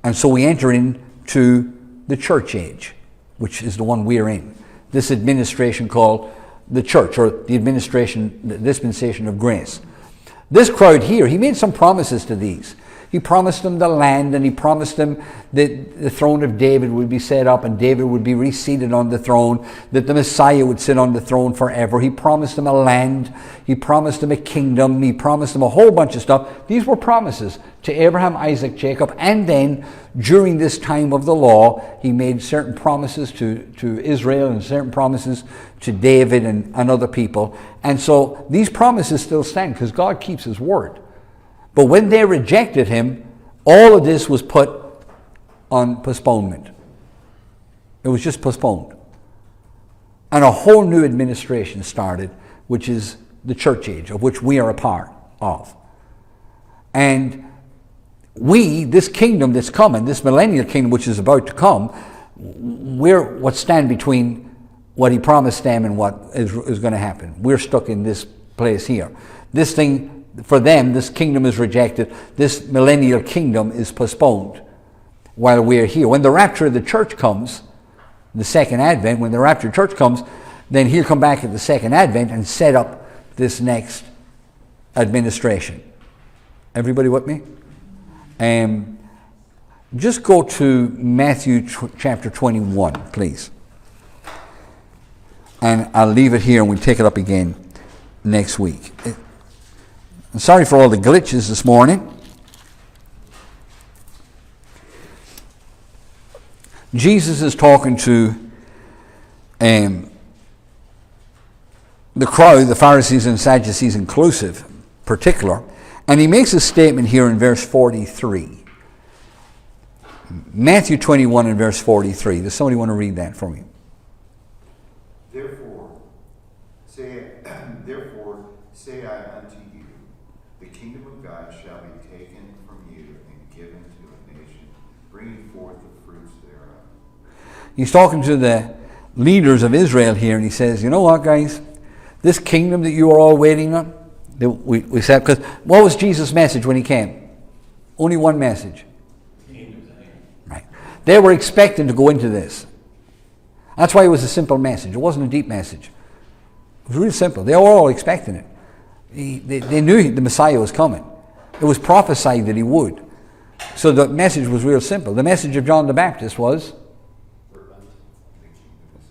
And so we enter into the church age, which is the one we're in. This administration called the church, or the dispensation of grace. This crowd here, he made some promises to these. He promised them the land, and he promised them that the throne of David would be set up and David would be reseated on the throne, that the Messiah would sit on the throne forever. He promised them a land. He promised them a kingdom. He promised them a whole bunch of stuff. These were promises to Abraham, Isaac, Jacob, and then during this time of the law, he made certain promises to Israel and certain promises to David and other people. And so these promises still stand because God keeps his word. But when they rejected him, all of this was put on postponement. It was just postponed. And a whole new administration started, which is the church age, of which we are a part of. And we, this kingdom that's coming, this millennial kingdom which is about to come, we're what stand between what he promised them and what is going to happen. We're stuck in this place here. This thing, for them, this kingdom is rejected. This millennial kingdom is postponed while we're here. When the rapture of the church comes, the second advent, when the rapture of the church comes, then he'll come back at the second advent and set up this next administration. Everybody with me? Just go to Matthew chapter 21, please. And I'll leave it here and we'll take it up again next week. I'm sorry for all the glitches this morning. Jesus is talking to the crowd, the Pharisees and Sadducees inclusive, particular, and he makes a statement here in verse 43. Matthew 21 and verse 43. Does somebody want to read that for me? Therefore say I unto you, the kingdom of God shall be taken from you and given to a nation, bringing forth the fruits thereof. He's talking to the leaders of Israel here, and he says, you know what, guys? This kingdom that you are all waiting on, we said, because what was Jesus' message when he came? Only one message. Right. They were expecting to go into this. That's why it was a simple message. It wasn't a deep message. It was real simple. They were all expecting it. They knew the Messiah was coming. It was prophesied that he would. So the message was real simple. The message of John the Baptist was,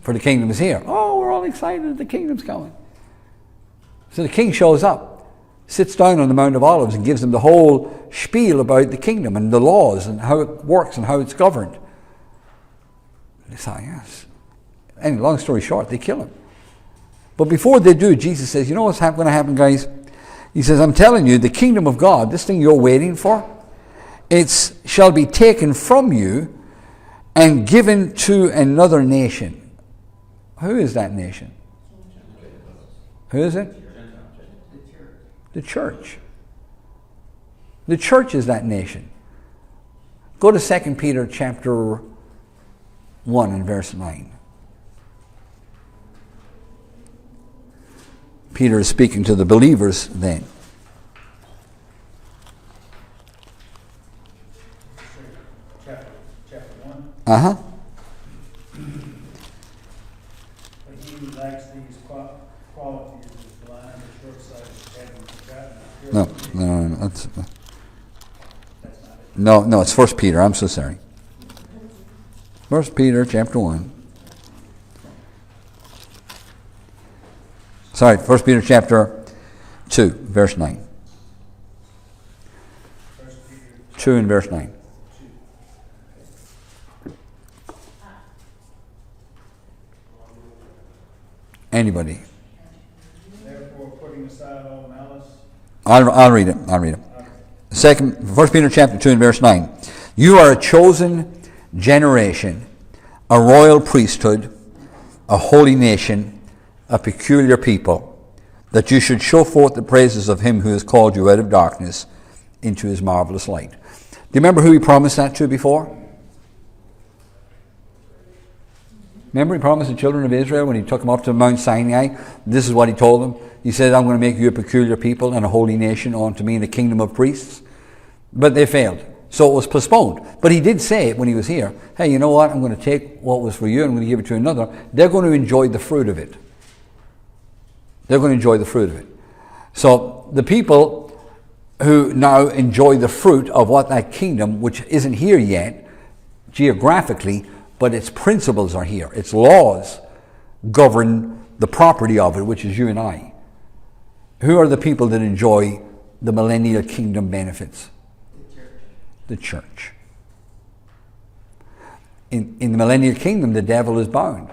for the kingdom is here. Oh, we're all excited that the kingdom's coming. So the king shows up, sits down on the Mount of Olives and gives them the whole spiel about the kingdom and the laws and how it works and how it's governed. They say, yes. And long story short, they kill him. But before they do, Jesus says, you know what's going to happen, guys? He says, I'm telling you, the kingdom of God, this thing you're waiting for, it shall be taken from you and given to another nation. Who is that nation? Who is it? The church. The church is that nation. Go to 2 Peter chapter 1 and verse 9. Peter is speaking to the believers then. Chapter 1. Uh-huh. But he who lacks these qualities is blind or short-sighted, having forgotten the pure. No, That's not it. no, it's 1 Peter. I'm so sorry. 1 Peter chapter 1. Sorry, 1 Peter chapter 2, verse 9. 2 and verse 9. Anybody? Therefore, putting aside all malice. I'll read it. Okay. 1 Peter chapter 2 and verse 9. You are a chosen generation, a royal priesthood, a holy nation, a peculiar people, that you should show forth the praises of him who has called you out of darkness into his marvelous light. Do you remember who he promised that to before? Remember he promised the children of Israel when he took them up to Mount Sinai? This is what he told them. He said, I'm going to make you a peculiar people and a holy nation unto me in a kingdom of priests. But they failed. So it was postponed. But he did say it when he was here. Hey, you know what? I'm going to take what was for you and I'm going to give it to another. They're going to enjoy the fruit of it. They're going to enjoy the fruit of it. So the people who now enjoy the fruit of what that kingdom, which isn't here yet, geographically, but its principles are here. Its laws govern the property of it, which is you and I. Who are the people that enjoy the millennial kingdom benefits? The church. In the millennial kingdom, the devil is bound.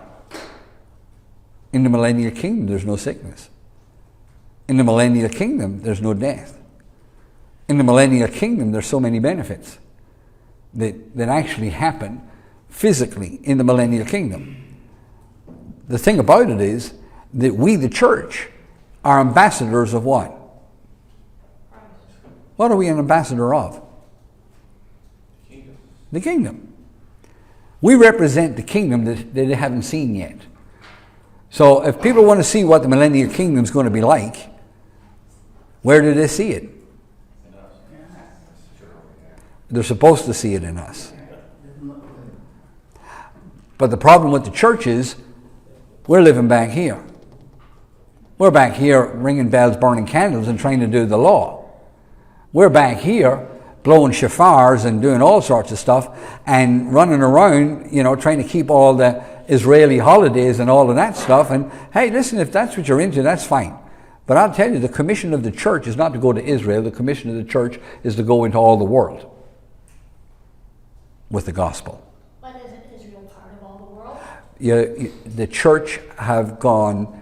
In the millennial kingdom, there's no sickness. In the millennial kingdom, there's no death. In the millennial kingdom, there's so many benefits that actually happen physically in the millennial kingdom. The thing about it is that we, the church, are ambassadors of what? What are we an ambassador of? The kingdom. We represent the kingdom that they haven't seen yet. So if people want to see what the millennial kingdom is going to be like, where do they see it? They're supposed to see it in us. But the problem with the church is we're living back here. We're back here ringing bells, burning candles, and trying to do the law. We're back here blowing shofars and doing all sorts of stuff and running around, trying to keep all the Israeli holidays and all of that stuff. And hey, listen, if that's what you're into, that's fine. But I'll tell you, the commission of the church is not to go to Israel. The commission of the church is to go into all the world with the gospel. But isn't Israel part of all the world? The church have gone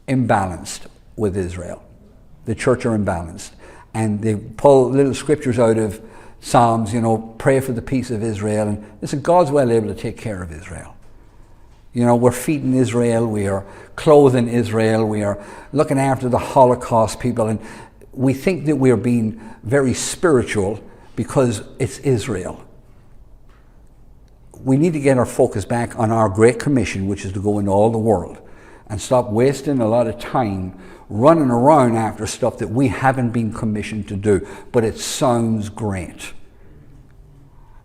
imbalanced with Israel. The church are imbalanced. And they pull little scriptures out of Psalms, pray for the peace of Israel. And listen, God's well able to take care of Israel. We're feeding Israel, we are clothing Israel, we are looking after the Holocaust people, and we think that we're being very spiritual because it's Israel. We need to get our focus back on our great commission, which is to go into all the world, and stop wasting a lot of time running around after stuff that we haven't been commissioned to do, but it sounds great.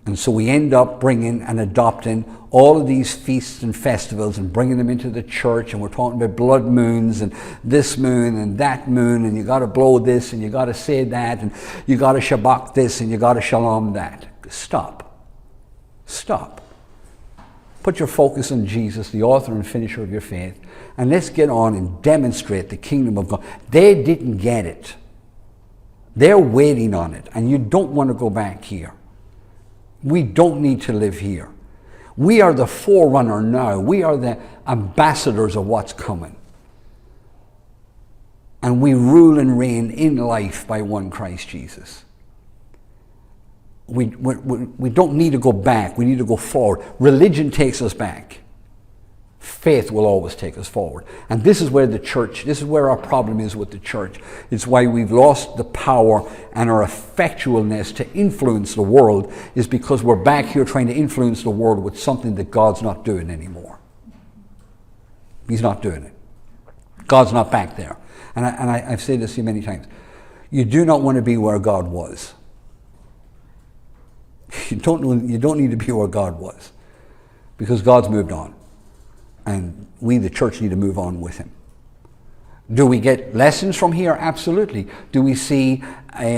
And so we end up bringing and adopting all of these feasts and festivals and bringing them into the church, and we're talking about blood moons and this moon and that moon, and you got to blow this and you got to say that, and you got to Shabbat this and you got to Shalom that. Stop. Stop. Put your focus on Jesus, the author and finisher of your faith, and let's get on and demonstrate the kingdom of God. They didn't get it. They're waiting on it, and you don't want to go back here. We don't need to live here. We are the forerunner now. We are the ambassadors of what's coming. And we rule and reign in life by one Christ Jesus. We don't need to go back. We need to go forward. Religion takes us back. Faith will always take us forward. And this is where the church, this is where our problem is with the church. It's why we've lost the power, and our effectualness to influence the world is because we're back here trying to influence the world with something that God's not doing anymore. He's not doing it. God's not back there. And I've said this to you many times. You do not want to be where God was. You don't need to be where God was, because God's moved on. And we, the church, need to move on with him. Do we get lessons from here? Absolutely. Do we see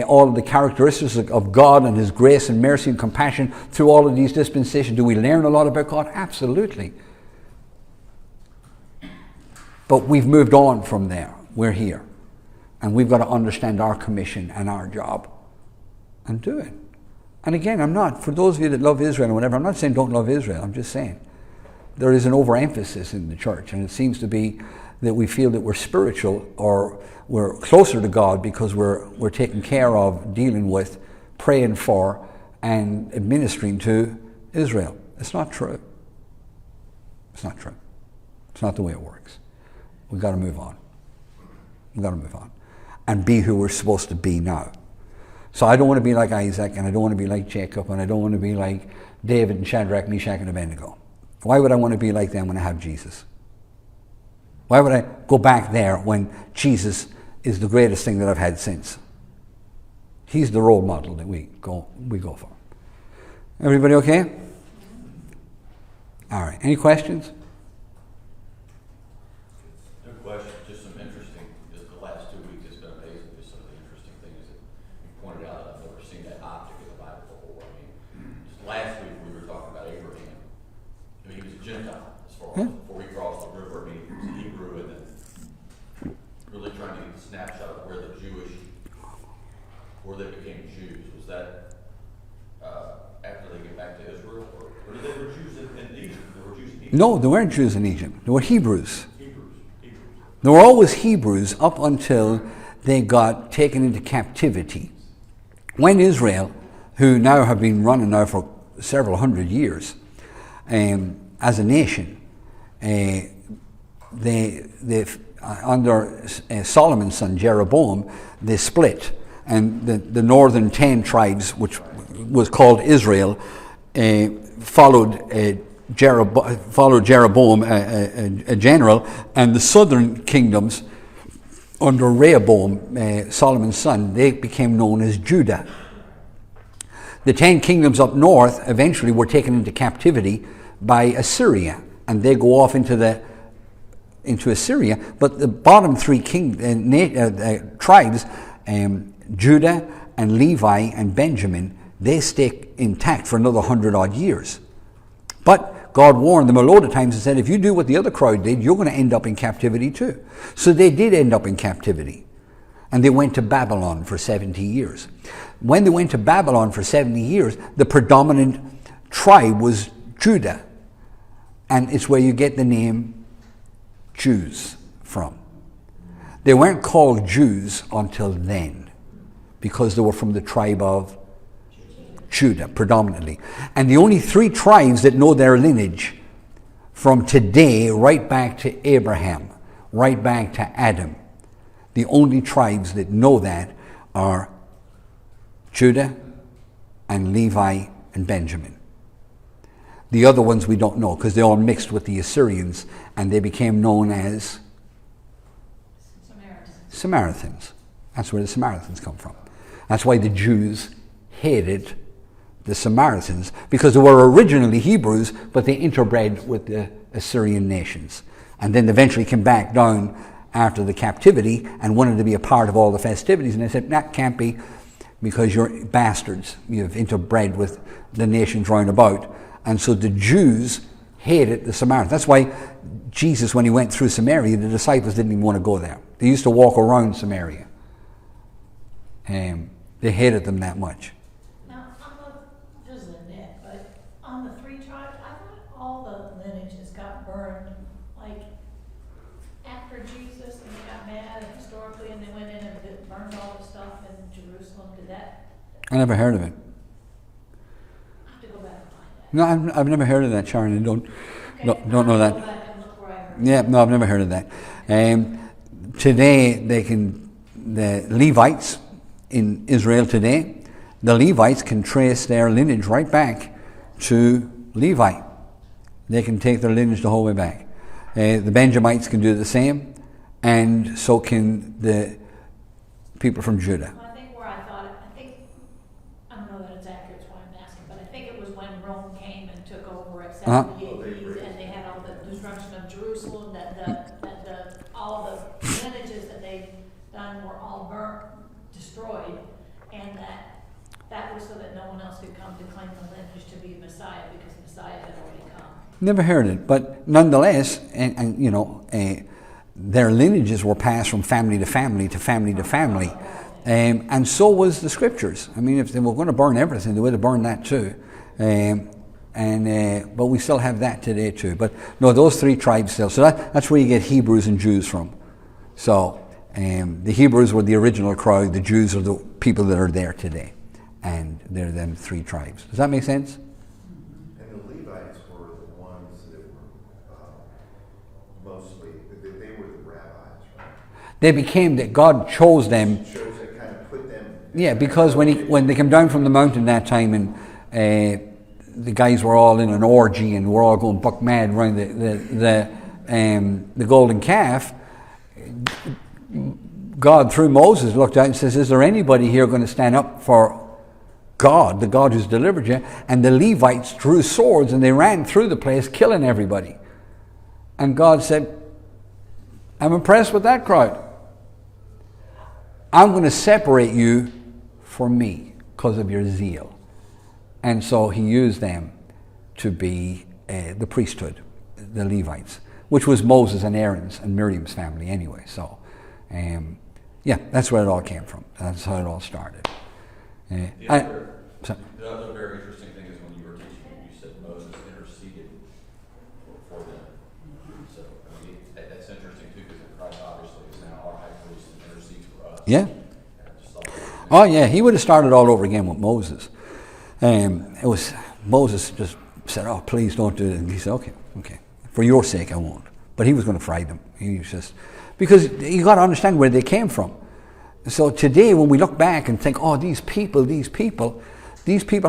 all of the characteristics of God and his grace and mercy and compassion through all of these dispensations? Do we learn a lot about God? Absolutely. But we've moved on from there. We're here. And we've got to understand our commission and our job and do it. And again, for those of you that love Israel and whatever, I'm not saying don't love Israel. I'm just saying there is an overemphasis in the church, and it seems to be that we feel that we're spiritual or we're closer to God because we're taking care of, dealing with, praying for, and administering to Israel. It's not true. It's not true. It's not the way it works. We've got to move on. We've got to move on and be who we're supposed to be now. So I don't want to be like Isaac, and I don't want to be like Jacob, and I don't want to be like David and Shadrach, Meshach, and Abednego. Why would I want to be like them when I have Jesus? Why would I go back there when Jesus is the greatest thing that I've had since? He's the role model that we go for. Everybody okay? All right. Any questions? No question. Just some interesting. The last 2 weeks has been amazing. Just some of the interesting things that you pointed out. I've never seen that optic in the Bible before. I mean, just last week we were talking about Abraham. I mean, he was a Gentile as far as before he crossed the river. I mean, he was a Hebrew, and then really trying to get the snapshot of where they became Jews. Was that after they get back to Israel, or did they were Jews in Egypt? They were Jews in Egypt. No, they weren't Jews in Egypt. They were Hebrews. Hebrews. They were always Hebrews up until they got taken into captivity. When Israel, who now have been running now for several hundred years, as a nation, they under Solomon's son Jeroboam, they split, and the northern 10 tribes, which was called Israel, followed Jeroboam, a general, and the southern kingdoms under Rehoboam, Solomon's son, they became known as Judah. The 10 kingdoms up north eventually were taken into captivity by Assyria, and they go off into Assyria. But the bottom 3 tribes, Judah and Levi and Benjamin, they stay intact for another 100-odd years. But God warned them a load of times and said, if you do what the other crowd did, you're going to end up in captivity too. So they did end up in captivity. And they went to Babylon for 70 years. When they went to Babylon for 70 years, the predominant tribe was Judah. And it's where you get the name Jews from. They weren't called Jews until then, because they were from the tribe of Judah, predominantly. And the only 3 tribes that know their lineage from today right back to Abraham, right back to Adam, the only tribes that know that are Judah and Levi and Benjamin. The other ones we don't know, because they all mixed with the Assyrians, and they became known as Samaritans. That's where the Samaritans come from. That's why the Jews hated the Samaritans, because they were originally Hebrews, but they interbred with the Assyrian nations. And then eventually came back down after the captivity and wanted to be a part of all the festivities. And they said, that can't be, because you're bastards. You've interbred with the nations round about. And so the Jews hated the Samaritans. That's why Jesus, when he went through Samaria, the disciples didn't even want to go there. They used to walk around Samaria. They hated them that much. Now, this is a nit, but on the three tribes, I thought all the lineages got burned, like, after Jesus, and they got mad historically, and they went in and burned all the stuff in Jerusalem. Did that? I never heard of it. I have to go back and find that. No, I've never heard of that, Sharon. I don't know I'll that. go back and look where I heard it. Yeah, no, I've never heard of that. Today, the Levites in Israel today, the Levites can trace their lineage right back to Levi. They can take their lineage the whole way back. The Benjamites can do the same, and so can the people from Judah. Well, I think where I thought it, I don't know that it's accurate, that's why I'm asking, but I think it was when Rome came and took over at 70 AD, and they had all the destruction of Jerusalem, all the lineages that they'd done were all burnt, destroyed, and that was so that no one else could come to claim the lineage to be Messiah, because Messiah had already come. Never heard it, but nonetheless, and you know, their lineages were passed from family to family to family to family, and so was the scriptures. I mean, if they were going to burn everything, they would have burned that too. But we still have that today too. But no, those three tribes still. So that's where you get Hebrews and Jews from. So the Hebrews were the original crowd. The Jews are the people that are there today, and they're them three tribes. Does that make sense? And the Levites were the ones that were mostly, they were the rabbis, right? They became that God chose them. Shows that kind of put them. Yeah, because when they came down from the mountain that time, and the guys were all in an orgy and we're all going buck mad around the golden calf, God through Moses looked out and says, is there anybody here going to stand up for God, the God who's delivered you? And the Levites drew swords and they ran through the place killing everybody. And God said, I'm impressed with that crowd. I'm going to separate you for me because of your zeal. And so he used them to be the priesthood, the Levites, which was Moses and Aaron's and Miriam's family anyway. So, yeah, that's where it all came from. That's how it all started. The other very interesting thing is when you were teaching, you said Moses interceded for them. So I mean, that's interesting too, because Christ obviously is now our high priest and intercedes for us. Yeah. Oh yeah, he would have started all over again with Moses. It was Moses just said, "Oh, please don't do it." And he said, "Okay, for your sake, I won't." But he was going to fry them. He was just because you got to understand where they came from. So today, when we look back and think, "Oh, these people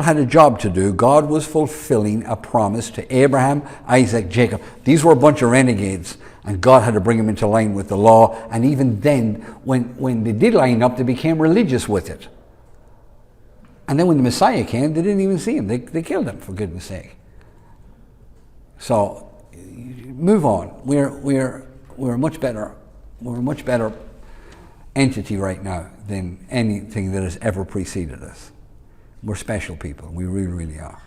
had a job to do." God was fulfilling a promise to Abraham, Isaac, Jacob. These were a bunch of renegades, and God had to bring them into line with the law. And even then, when they did line up, they became religious with it. And then when the Messiah came, they didn't even see him. They killed him, for goodness sake. So, move on. We're a much better entity right now than anything that has ever preceded us. We're special people. We really, really are.